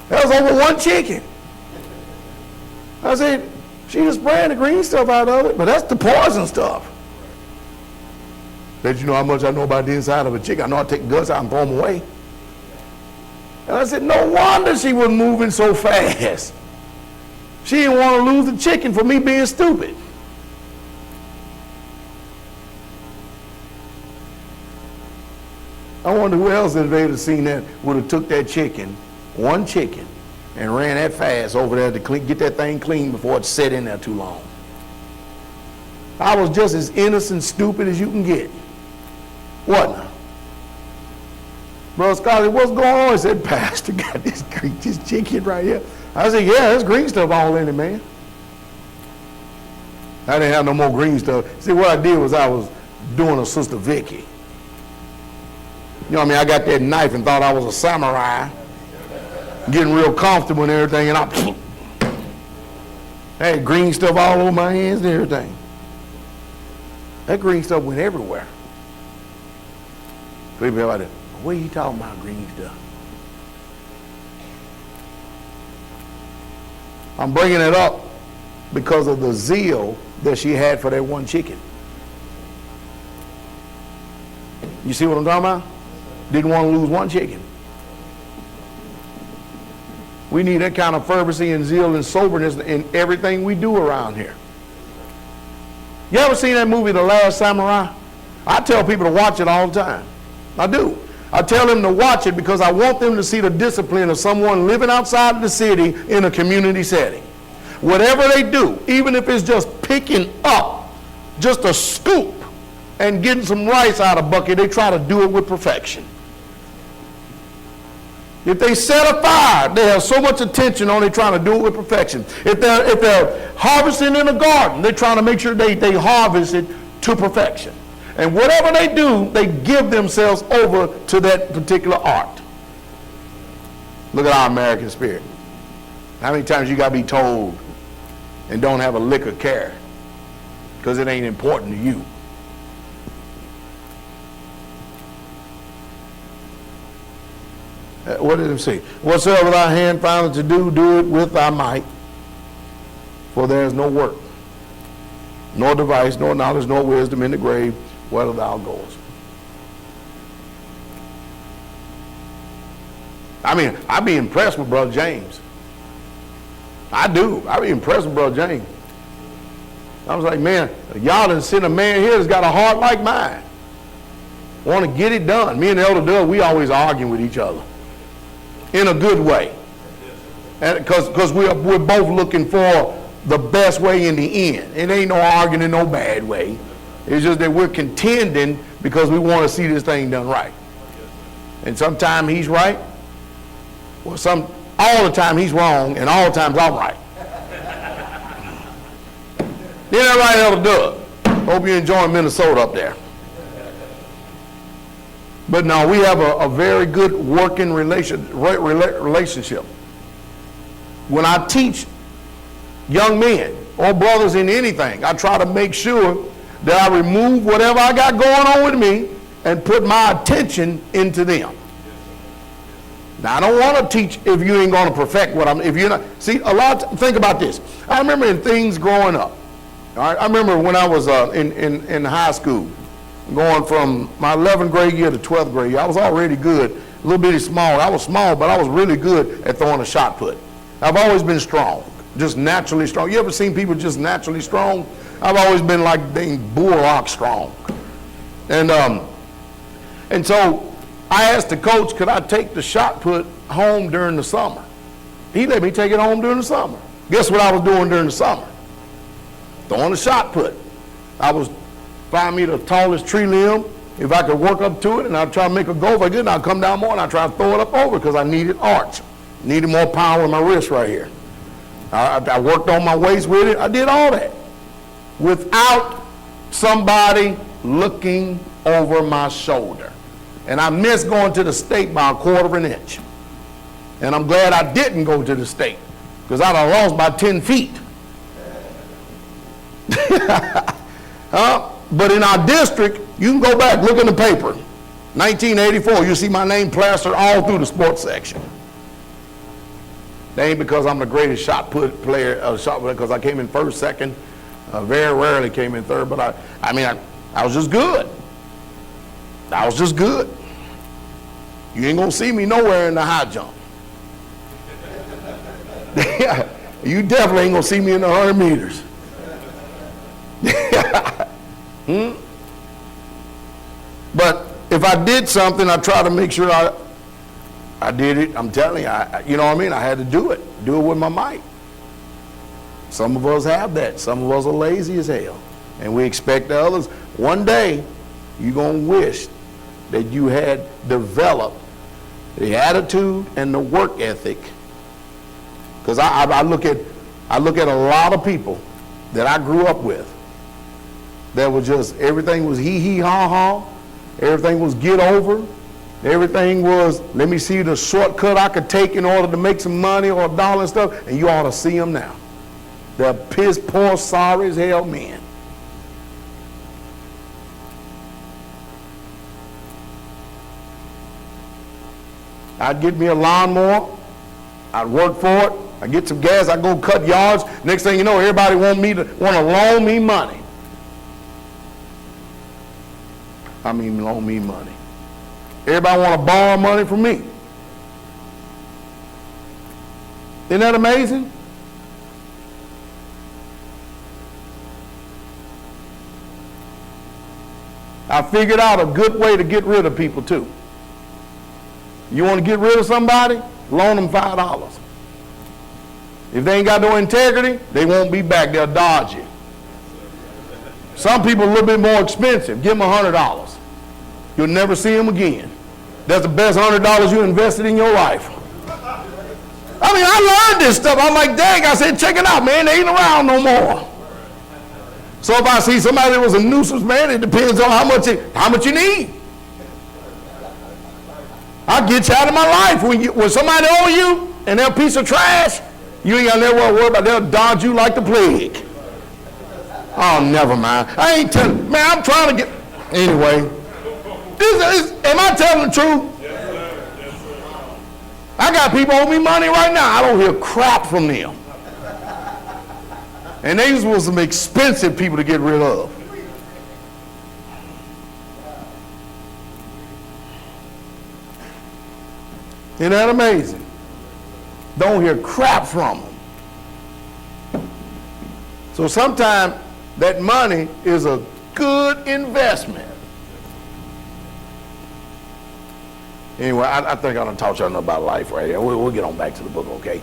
That was over 1 chicken. I said, she just spraying the green stuff out of it, but that's the poison stuff. Let you know how much I know about the inside of a chicken. I know I take guts out and throw them away. And I said, no wonder she was moving so fast. She didn't want to lose the chicken for me being stupid. I wonder who else if they'd have seen that would have took that chicken, 1 chicken, and ran that fast over there to get that thing clean before it set in there too long. I was just as innocent, stupid as you can get. What now? Brother Scott, what's going on? He said, Pastor got this chicken right here. I said, yeah, there's green stuff all in it, man. I didn't have no more green stuff. See, what I did was I was doing a Sister Vicky. You know what I mean? I got that knife and thought I was a samurai, getting real comfortable and everything, and I had green stuff all over my hands and everything. That green stuff went everywhere. People be like, what are you talking about, green stuff? I'm bringing it up because of the zeal that she had for that 1 chicken. You see what I'm talking about? Didn't want to lose 1 chicken. We need that kind of fervency and zeal and soberness in everything we do around here. You ever seen that movie, The Last Samurai? I tell people to watch it all the time. I do. I tell them to watch it because I want them to see the discipline of someone living outside of the city in a community setting. Whatever they do, even if it's just picking up just a scoop and getting some rice out of a bucket, they try to do it with perfection. If they set a fire, they have so much attention on it trying to do it with perfection. If they're harvesting in a garden, they're trying to make sure they harvest it to perfection. And whatever they do, they give themselves over to that particular art. Look at our American spirit. How many times you got to be told, and don't have a lick of care because it ain't important to you. What did it say? Whatsoever thy hand findeth to do, do it with thy might. For there is no work, nor device, nor knowledge, nor wisdom in the grave, whether thou goest. I mean, I be impressed with Brother James. I do. I be impressed with Brother James. I was like, man, y'all done sent a man here that's got a heart like mine. Want to get it done. Me and Elder Doug, we always arguing with each other. In a good way. Because we're both looking for the best way in the end. It ain't no arguing in no bad way. It's just that we're contending because we want to see this thing done right. And sometimes he's right. Well, all the time he's wrong, and all the times I'm right. Then everybody else Doug. Hope you're enjoying Minnesota up there. But no, we have a very good working relationship. When I teach young men or brothers in anything, I try to make sure that I remove whatever I got going on with me and put my attention into them. Now, I don't want to teach if you ain't going to perfect what if you're not. See, think about this. I remember in things growing up. All right, I remember when I was in high school, going from my 11th grade year to 12th grade year, I was already good, a little bitty small. I was small, but I was really good at throwing a shot put. I've always been strong, just naturally strong. You ever seen people just naturally strong? I've always been like being bullock strong. And so I asked the coach, could I take the shot put home during the summer? He let me take it home during the summer. Guess what I was doing during the summer? Throwing the shot put. I was find me the tallest tree limb, if I could work up to it, and I'd try to make a go. If I didn't, I'd come down more and I'd try to throw it up over because I needed arch. Needed more power in my wrist right here. I worked on my waist with it. I did all that without somebody looking over my shoulder. And I missed going to the state by 1/4 inch. And I'm glad I didn't go to the state because I'd have lost by 10 feet. But in our district, you can go back, look in the paper. 1984, you see my name plastered all through the sports section. That ain't because I'm the greatest shot put player, because I came in first, second, very rarely came in third, but I was just good. I was just good. You ain't gonna see me nowhere in the high jump. You definitely ain't gonna see me in the 100 meters. But if I did something, I try to make sure I did it. I'm telling you, you know what I mean? I had to do it with my might. Some of us have that. Some of us are lazy as hell. And we expect the others. One day, you're going to wish that you had developed the attitude and the work ethic. Because I look at a lot of people that I grew up with that was just, everything was hee ha ha, everything was get over, everything was, let me see the shortcut I could take in order to make some money or a dollar and stuff, and you ought to see them now. They're piss poor, sorry as hell men. I'd get me a lawnmower, I'd work for it, I'd get some gas, I'd go cut yards. Next thing you know, everybody want to loan me money. Loan me money. Everybody want to borrow money from me. Isn't that amazing? I figured out a good way to get rid of people too. You want to get rid of somebody? Loan them $5. If they ain't got no integrity, they won't be back. They'll dodge you. Some people a little bit more expensive. Give them $100. You'll never see them again. That's the best $100 you invested in your life. I learned this stuff. I'm like, dang, I said, check it out, man. They ain't around no more. So if I see somebody that was a nuisance, man, it depends on how much you need. I'll get you out of my life. When somebody owe you and they're a piece of trash, You ain't got to never worry about they'll dodge you like the plague. Oh, never mind. I ain't telling, man, I'm trying to get, anyway. Am I telling the truth? Yes, sir. Yes, sir. I got people owe me money right now. I don't hear crap from them. And these were some expensive people to get rid of. Isn't that amazing? Don't hear crap from them. So sometimes that money is a good investment. Anyway, I think I done taught y'all enough about life right here. We'll get on back to the book, okay?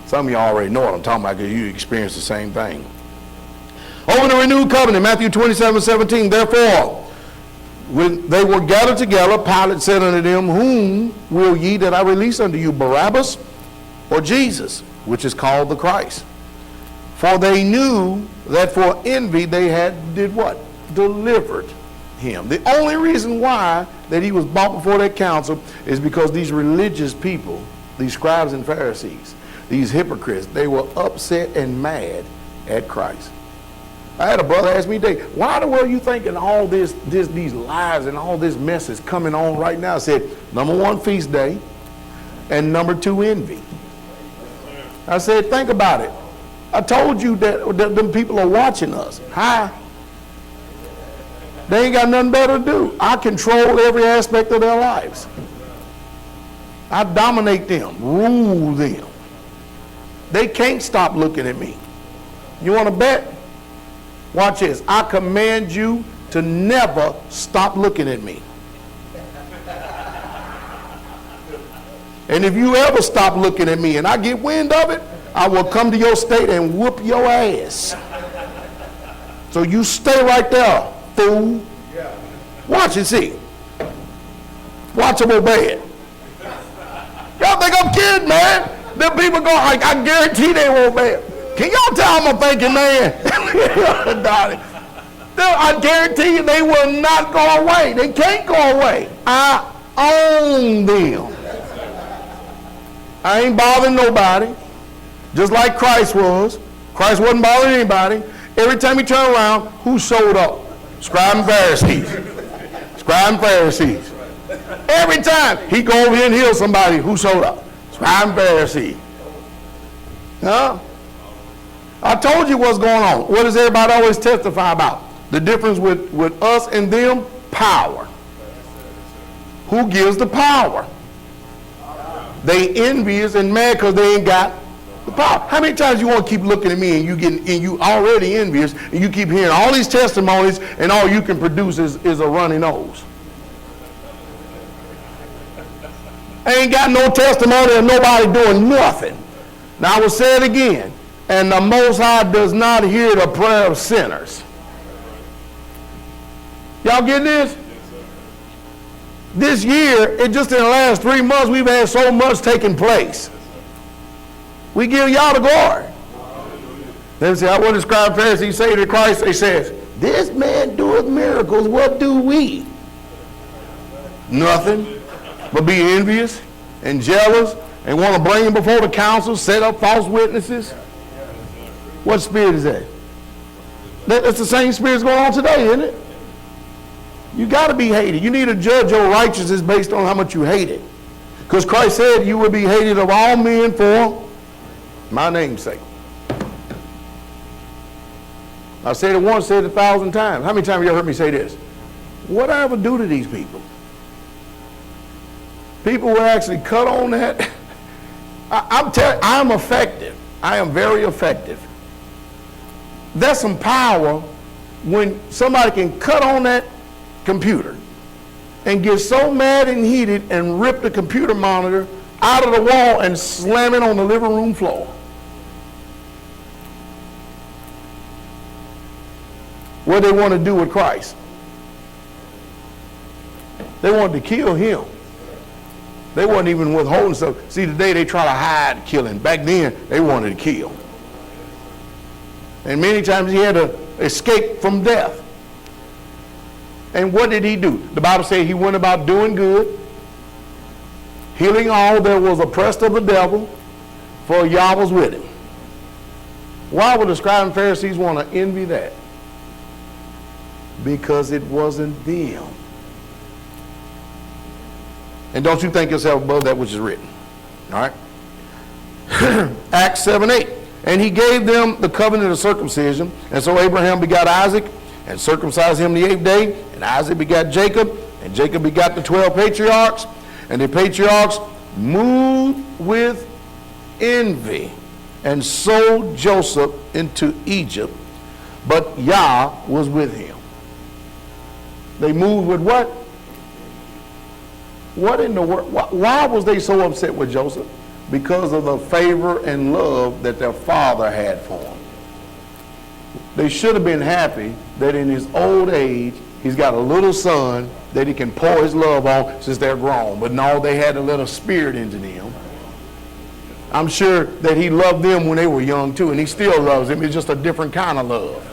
Some of you already know what I'm talking about because you experienced the same thing. Over the renewed covenant, Matthew 27:17. Therefore, when they were gathered together, Pilate said unto them, Whom will ye that I release unto you, Barabbas or Jesus, which is called the Christ? For they knew that for envy they had did what? Delivered him. The only reason why that he was brought before that council is because these religious people, these scribes and Pharisees, these hypocrites, they were upset and mad at Christ. I had a brother ask me today, why the world are you thinking all these lies and all this mess is coming on right now? I said, number one, feast day, and number two, envy. I said, think about it. I told you that them people are watching us. Hi. They ain't got nothing better to do. I control every aspect of their lives. I dominate them, rule them. They can't stop looking at me. You want to bet? Watch this. I command you to never stop looking at me. And if you ever stop looking at me and I get wind of it, I will come to your state and whoop your ass. So you stay right there, fool. Watch and see. Watch them obey it. Y'all think I'm kidding, man? Them people go, I guarantee they won't obey it. Can y'all tell I'm a thinking man? I guarantee you they will not go away. They can't go away. I own them. I ain't bothering nobody. Just like Christ was. Christ wasn't bothering anybody. Every time he turned around, who showed up? Scribes and Pharisees. Scribes and Pharisees. Every time he go over here and heal somebody, who showed up? Scribes and Pharisees. Huh? I told you what's going on. What does everybody always testify about? The difference with us and them? Power. Who gives the power? They envious and mad because they ain't got the power. How many times you want to keep looking at me and you already envious and you keep hearing all these testimonies and all you can produce is a runny nose? I ain't got no testimony and nobody doing nothing. Now I will say it again. And the Most High does not hear the prayer of sinners. Y'all getting this? This year, just in the last 3 months, we've had so much taking place. We give y'all the glory. They say, what does scribe Pharisees say to Christ? They says, this man doeth miracles, what do we? Nothing but be envious and jealous and want to bring him before the council, set up false witnesses. What spirit is that? That's the same spirit that's going on today, isn't it? You got to be hated. You need to judge your righteousness based on how much you hate it. Because Christ said you will be hated of all men for my name's sake. I said it once, said it 1,000 times. How many times have you ever heard me say this? What I ever do to these people? People will actually cut on that. I'm effective. I am very effective. That's some power when somebody can cut on that computer and get so mad and heated and rip the computer monitor out of the wall and slam it on the living room floor. What they want to do with Christ? They wanted to kill him. They wasn't even withholding stuff. See, today they try to hide killing. Back then, they wanted to kill. And many times he had to escape from death. And what did he do? The Bible says he went about doing good, healing all that was oppressed of the devil, for Yah was with him. Why would the scribes and Pharisees want to envy that? Because it wasn't them. And don't you think yourself above that which is written. All right? Acts 7:8. And he gave them the covenant of circumcision. And so Abraham begot Isaac and circumcised him the 8th day. And Isaac begot Jacob. And Jacob begot the 12 patriarchs. And the patriarchs moved with envy and sold Joseph into Egypt. But Yah was with him. They moved with what? What in the world? Why was they so upset with Joseph? Because of the favor and love that their father had for him. They should have been happy that in his old age, he's got a little son that he can pour his love on since they're grown. But no, they had to let a spirit into them. I'm sure that he loved them when they were young too, and he still loves them. It's just a different kind of love.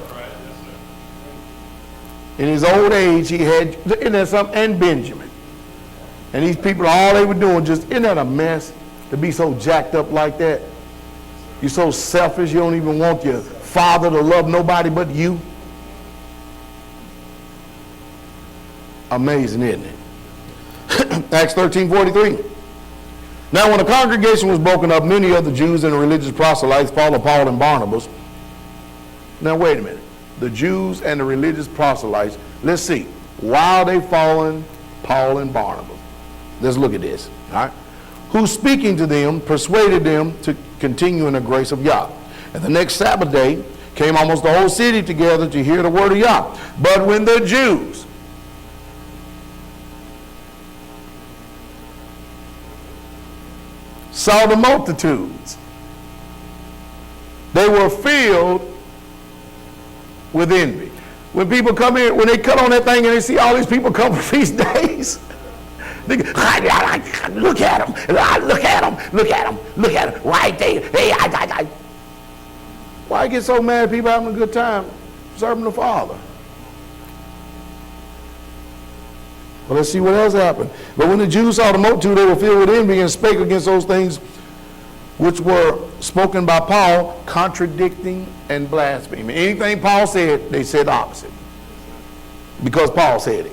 In his old age, he had, and Benjamin. And these people, all they were doing, just, isn't that a mess to be so jacked up like that? You're so selfish, you don't even want your father to love nobody but you. Amazing, isn't it? Acts 13:43. Now when the congregation was broken up, many of the Jews and the religious proselytes followed Paul and Barnabas. Now wait a minute. The Jews and the religious proselytes, let's see, why are they following Paul and Barnabas? Let's look at this, all right? Who speaking to them persuaded them to continue in the grace of Yah. And the next Sabbath day came almost the whole city together to hear the word of Yah. But when the Jews saw the multitudes, they were filled with envy. When people come in, when they cut on that thing and they see all these people come for feast days, they go, look at them, look at them, look at them, look at them, right there. Hey, Why get so mad at people having a good time serving the Father? Well, let's see what else happened. But when the Jews saw the multitude, they were filled with envy and spake against those things which were spoken by Paul, contradicting and blaspheming. Anything Paul said, they said the opposite. Because Paul said it.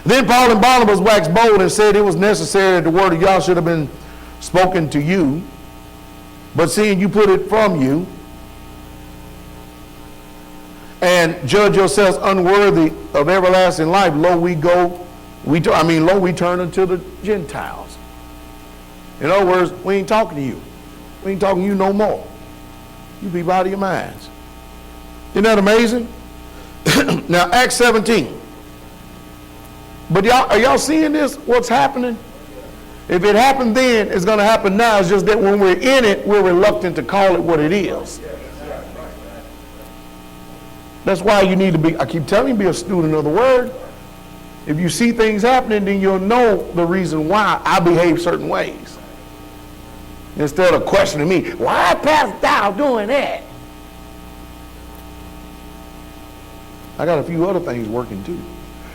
Then Paul and Barnabas waxed bold and said it was necessary that the word of Yah should have been spoken to you. But seeing you put it from you, and judge yourselves unworthy of everlasting life, lo we turn unto the Gentiles. In other words, we ain't talking to you. We ain't talking to you no more. You be out of your minds. Isn't that amazing? Now, Acts 17. But y'all, are y'all seeing this? What's happening? If it happened then, it's going to happen now. It's just that when we're in it, we're reluctant to call it what it is. That's why you need to be, I keep telling you, be a student of the word. If you see things happening, then you'll know the reason why I behave certain ways. Instead of questioning me, why is Pastor Dowell doing that? I got a few other things working too.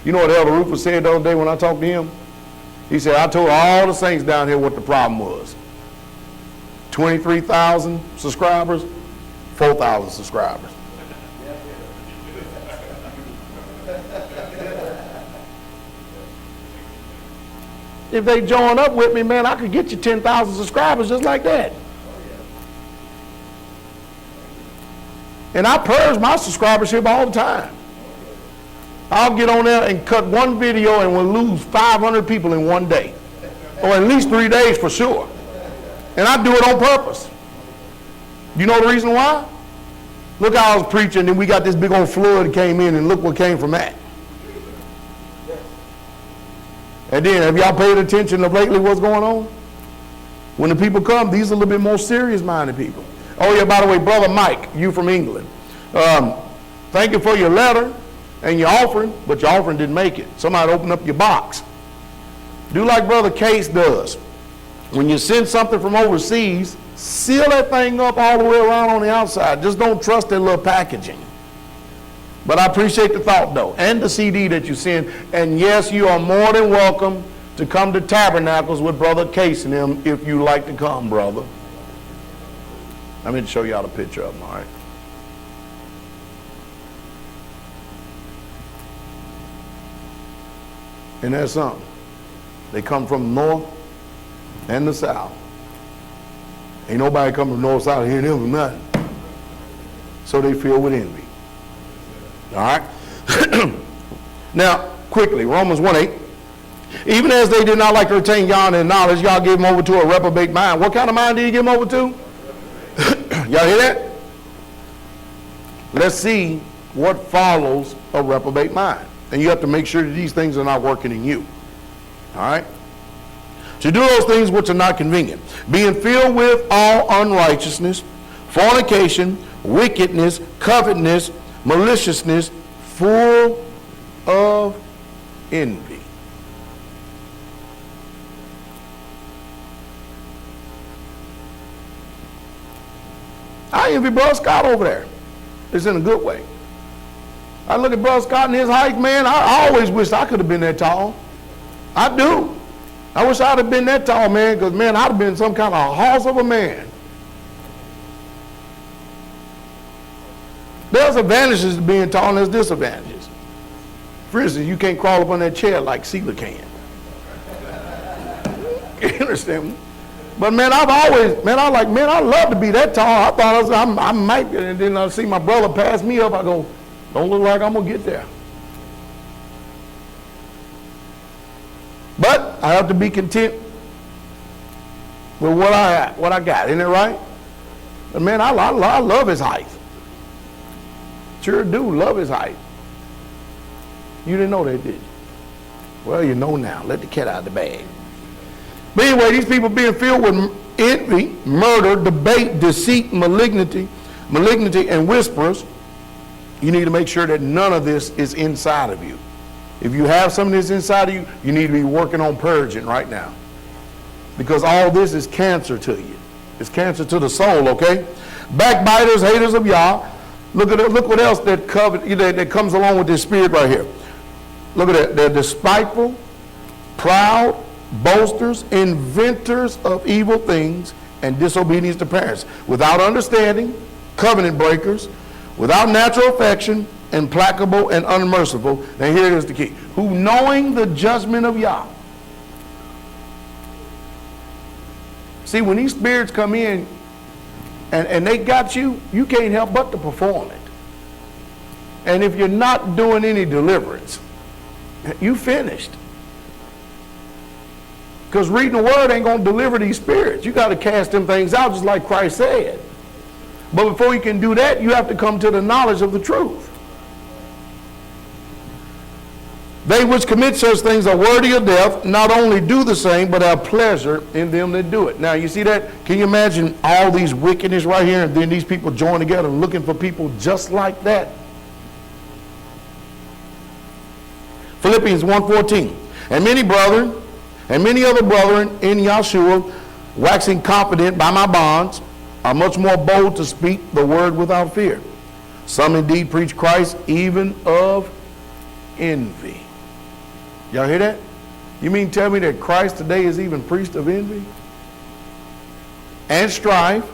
You know what Elder Rufus said the other day when I talked to him? He said, I told all the saints down here what the problem was. 23,000 subscribers, 4,000 subscribers. If they join up with me, man, I could get you 10,000 subscribers just like that. And I purge my subscribership all the time. I'll get on there and cut one video and we'll lose 500 people in one day. Or at least 3 days for sure. And I do it on purpose. You know the reason why? Look how I was preaching and we got this big old flood that came in and look what came from that. And then, have y'all paid attention to lately what's going on? When the people come, these are a little bit more serious-minded people. Oh yeah, by the way, Brother Mike, you from England. Thank you for your letter and your offering, but your offering didn't make it. Somebody opened up your box. Do like Brother Case does. When you send something from overseas, seal that thing up all the way around on the outside. Just don't trust that little packaging. But I appreciate the thought, though, and the CD that you send. And yes, you are more than welcome to come to Tabernacles with Brother Case and them if you like to come, brother. I'm going to show y'all the picture of them, all right? And that's something. They come from the north and the south. Ain't nobody come from the north, south, hear them for nothing. So they filled with envy. All right? Now, quickly, Romans 1:8. Even as they did not like to retain Yah in their knowledge, Yah gave them over to a reprobate mind. What kind of mind did he give them over to? Y'all hear that? Let's see what follows a reprobate mind. And you have to make sure that these things are not working in you. All right? To do those things which are not convenient. Being filled with all unrighteousness, fornication, wickedness, covetousness, maliciousness, full of envy. I envy Brother Scott over there. It's in a good way. I look at Brother Scott and his height, man, I always wish I could have been that tall. I do. I wish I'd have been that tall, man, because, man, I'd have been some kind of horse of a man. There's advantages to being tall and there's disadvantages. For instance, you can't crawl up on that chair like Sealer can. You understand me? But, man, I love to be that tall. I thought I might, and then I see my brother pass me up. I go, don't look like I'm going to get there. But I have to be content with what I got. Isn't it right? But, man, I love his height. Sure do love his height. You didn't know that, did you? Well, you know now. Let the cat out of the bag. But anyway, these people being filled with envy, murder, debate, deceit, malignity, and whisperers, you need to make sure that none of this is inside of you. If you have some of this inside of you, you need to be working on purging right now. Because all this is cancer to you. It's cancer to the soul, okay? Backbiters, haters of Yah. Look what else that comes along with this spirit right here. Look at that. They're despiteful, proud, boasters, inventors of evil things, and disobedience to parents, without understanding, covenant breakers, without natural affection, implacable and unmerciful. Now here is the key. Who, knowing the judgment of Yah. See, when these spirits come in and they got you, you can't help but to perform it. And if you're not doing any deliverance, you finished. Because reading the word ain't going to deliver these spirits. You got to cast them things out just like Christ said. But before you can do that, you have to come to the knowledge of the truth. They which commit such things are worthy of death, not only do the same, but have pleasure in them that do it. Now, you see that? Can you imagine all these wickedness right here, and then these people join together looking for people just like that? Philippians 1:14. And many other brethren in Yahshua, waxing confident by my bonds, are much more bold to speak the word without fear. Some indeed preach Christ even of envy. Y'all hear that? You mean tell me that Christ today is even preached of envy? And strife.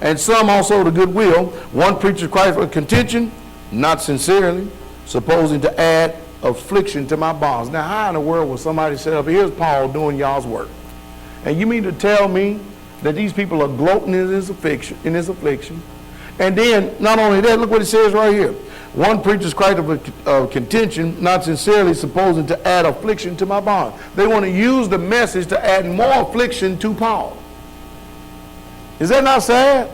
And some also to goodwill. One preaches Christ with contention, not sincerely, supposing to add affliction to my bonds. Now, how in the world will somebody say, up here's Paul doing y'all's work? And you mean to tell me that these people are gloating in his affliction? And then, not only that, look what it says right here. One preaches Christ of contention, not sincerely, supposing to add affliction to my bond. They want to use the message to add more affliction to Paul. Is that not sad?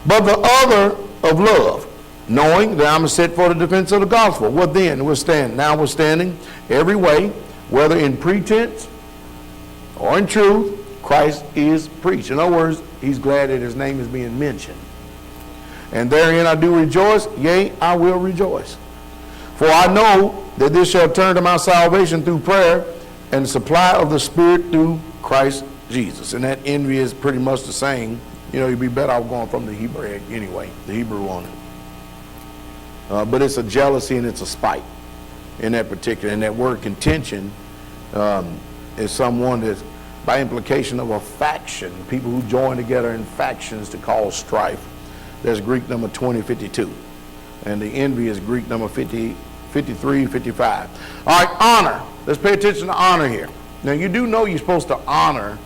But the other of love, knowing that I'm set for the defense of the gospel. What then? Notwithstanding every way, whether in pretense or in truth, Christ is preached. In other words, he's glad that his name is being mentioned. And therein I do rejoice, yea, I will rejoice. For I know that this shall turn to my salvation through prayer and the supply of the Spirit through Christ Jesus. And that envy is pretty much the same. You know, you'd be better off going from the Hebrew anyway, the Hebrew on it. But it's a jealousy and it's a spite in that particular. And that word contention is someone by implication of a faction, people who join together in factions to cause strife. That's Greek number 2052. And the envy is Greek number 53, 55. All right, honor. Let's pay attention to honor here. Now, you do know you're supposed to honor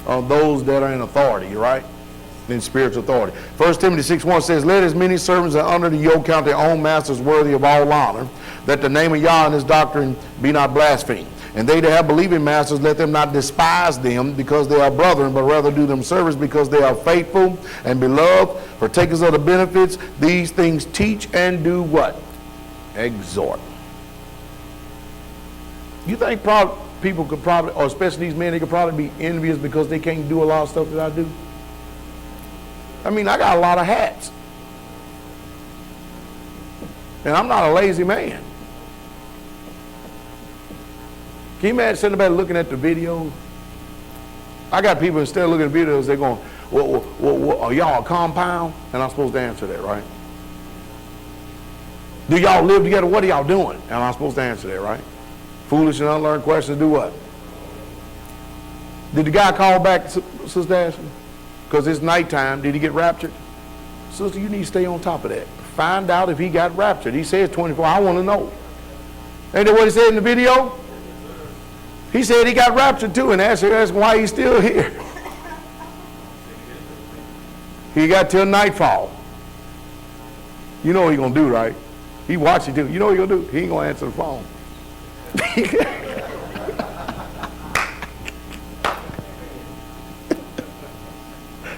those that are in authority, right? In spiritual authority. 1 Timothy 6:1 says, let as many servants that under the yoke count their own masters worthy of all honor, that the name of Yah and his doctrine be not blasphemed. And they that have believing masters, let them not despise them because they are brethren, but rather do them service because they are faithful and beloved, partakers of the benefits. These things teach and do what? Exhort. You think people could probably, or especially these men, they could probably be envious because they can't do a lot of stuff that I do? I mean, I got a lot of hats. And I'm not a lazy man. Can you imagine sitting there looking at the videos? I got people, instead of looking at videos, they're going, well, are y'all a compound? And I'm supposed to answer that, right? Do y'all live together? What are y'all doing? And I'm supposed to answer that, right? Foolish and unlearned questions do what? Did the guy call back, Sister Ashley? Because it's nighttime. Did he get raptured? Sister, you need to stay on top of that. Find out if he got raptured. He says 24. I want to know. Ain't that what he said in the video? He said he got raptured too, and asked why he's still here. He got till nightfall. You know what he's going to do, right? He watched it too. You know what he's going to do? He ain't going to answer the phone.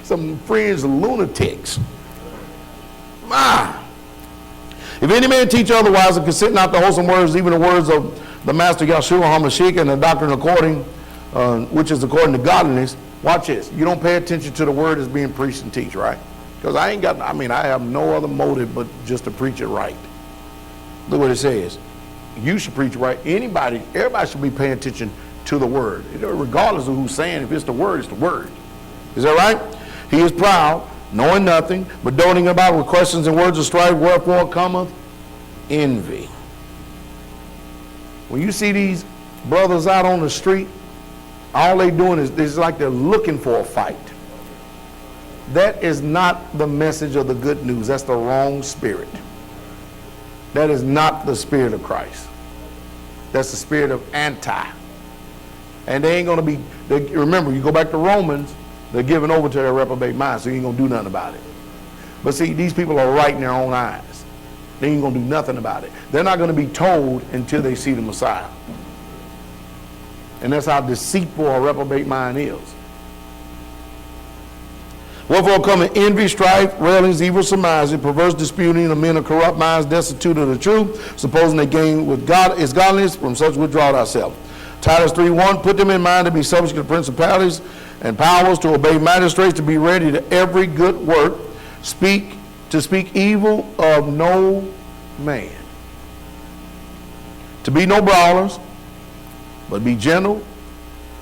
Some fringe lunatics. If any man teach otherwise and consent not to wholesome words, even the words of the Master Yahshua HaMashiach and the doctrine according, which is according to godliness, watch this. You don't pay attention to the word that's being preached and teach, right? Because I have no other motive but just to preach it right. Look what it says. You should preach right. Everybody should be paying attention to the word. Regardless of who's saying, if it's the word, it's the word. Is that right? He is proud, knowing nothing, but doting about with questions and words of strife, wherefore cometh envy. When you see these brothers out on the street, all they doing is it's like they're looking for a fight. That is not the message of the good news. That's the wrong spirit. That is not the spirit of Christ. That's the spirit of anti. And they ain't going to be, remember, you go back to Romans, they're giving over to their reprobate mind, so you ain't going to do nothing about it. But see, these people are right in their own eyes. They ain't going to do nothing about it. They're not going to be told until they see the Messiah. And that's how deceitful a reprobate mind is. Wherefore cometh envy, strife, railings, evil surmising, perverse disputing of men of corrupt minds, destitute of the truth, supposing they gain with God is godliness, from such withdraw thyself. Titus 3:1, put them in mind to be subject to principalities and powers, to obey magistrates, to be ready to every good work, to speak evil of no man, to be no brawlers, but be gentle,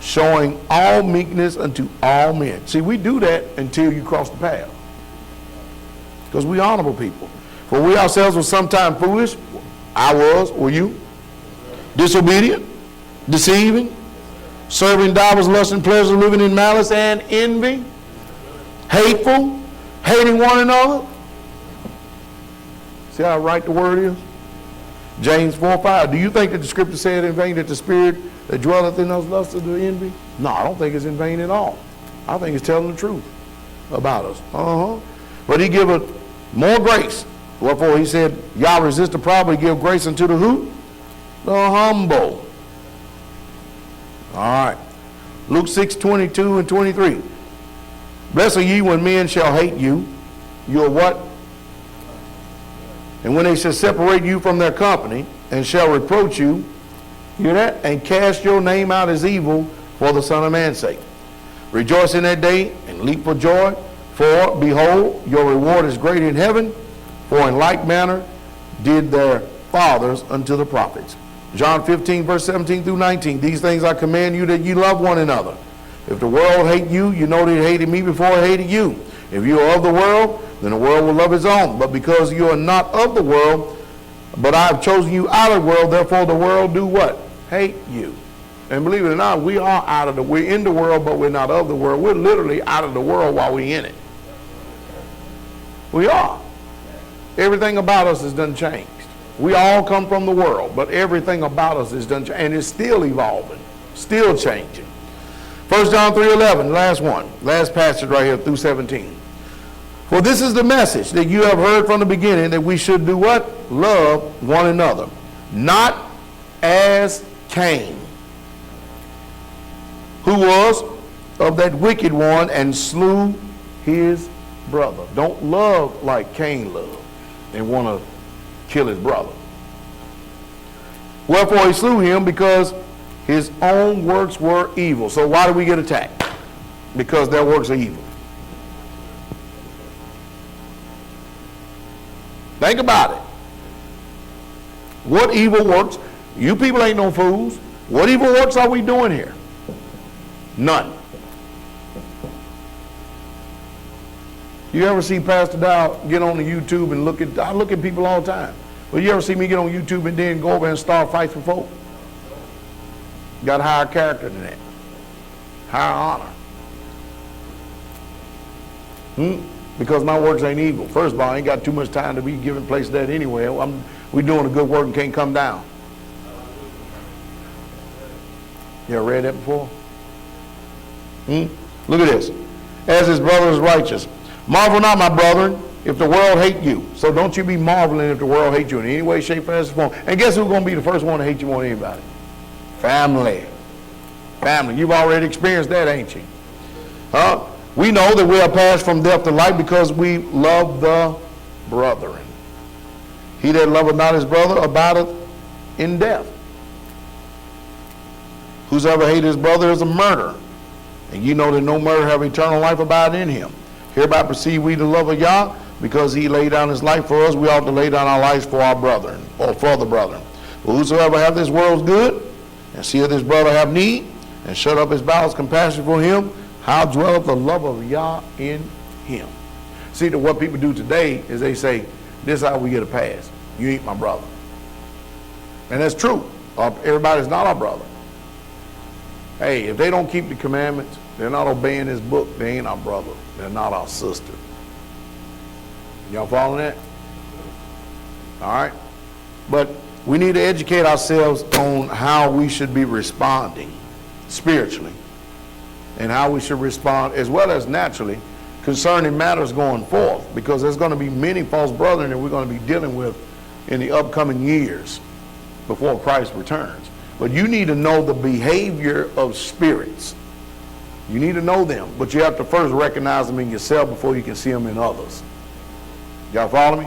showing all meekness unto all men. See, we do that until you cross the path, because we honorable people. For we ourselves were sometime foolish. I was, were you? Disobedient, deceiving, serving divers lusts and pleasures, living in malice and envy, hateful, hating one another. See how right the word is? James 4:5. Do you think that the scripture said in vain that the spirit that dwelleth in us lusts of the envy? No, I don't think it's in vain at all. I think it's telling the truth about us. But he giveth more grace. Wherefore he said, Yah resist the proud, but give grace unto the who? The humble. All right. Luke 6:22 and 23. Blessed are ye when men shall hate you. You're what? And when they shall separate you from their company, and shall reproach you, hear that? And cast your name out as evil for the Son of Man's sake. Rejoice in that day, and leap for joy, for behold, your reward is great in heaven, for in like manner did their fathers unto the prophets. John 15, verse 17 through 19. These things I command you, that ye love one another. If the world hate you, you know that it hated me before it hated you. If you are of the world, then the world will love its own. But because you are not of the world, but I have chosen you out of the world, therefore the world do what? Hate you. And believe it or not, we're in the world, but we're not of the world. We're literally out of the world while we're in it. We are. Everything about us is done changed. We all come from the world, but everything about us is done changed. And it's still evolving, still changing. 1 John 3:11, last passage right here through 17. For this is the message that you have heard from the beginning, that we should do what? Love one another. Not as Cain, who was of that wicked one and slew his brother. Don't love like Cain loved and want to kill his brother. Wherefore he slew him, because his own works were evil. So why do we get attacked? Because their works are evil. Think about it. What evil works? You people ain't no fools. What evil works are we doing here? None. You ever see Pastor Dowell get on the YouTube and I look at people all the time. Well, you ever see me get on YouTube and then go over and start fights with folk? Got higher character than that. Higher honor. Because my works ain't evil. First of all, I ain't got too much time to be giving place to that anyway. We doing a good work and can't come down. You ever read that before? Look at this. As his brother is righteous. Marvel not, my brethren, if the world hate you. So don't you be marveling if the world hate you in any way, shape, or form. And guess who's going to be the first one to hate you more than anybody? Family. Family. You've already experienced that, ain't you? We know that we are passed from death to life because we love the brethren. He that loveth not his brother abideth in death. Whosoever hateth his brother is a murderer. And you know that no murderer have eternal life abide in him. Hereby perceive we the love of Yah, because he laid down his life for us, we ought to lay down our lives for our brethren, or for the brethren. But whosoever hath this world's good, and seeth his brother have need, and shut up his bowels compassion for him, how dwelleth the love of Yah in him? See, that what people do today is they say, this is how we get a pass. You ain't my brother. And that's true. Everybody's not our brother. Hey, if they don't keep the commandments, they're not obeying this book, they ain't our brother. They're not our sister. Y'all following that? All right? But we need to educate ourselves on how we should be responding spiritually, and how we should respond as well as naturally concerning matters going forth, because there's going to be many false brethren that we're going to be dealing with in the upcoming years before Christ returns. But you need to know the behavior of spirits. You need to know them, but you have to first recognize them in yourself before you can see them in others. Y'all follow me?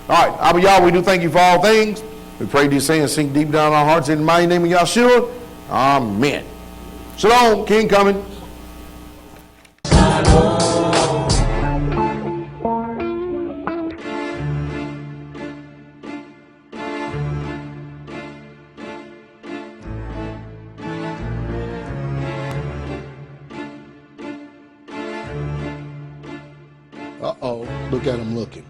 All right, Abba Yah, we do thank you for all things. We pray these things sink deep down our hearts in the mighty name of Yahshua. Amen. Shalom, King coming. Uh-oh, look at him looking.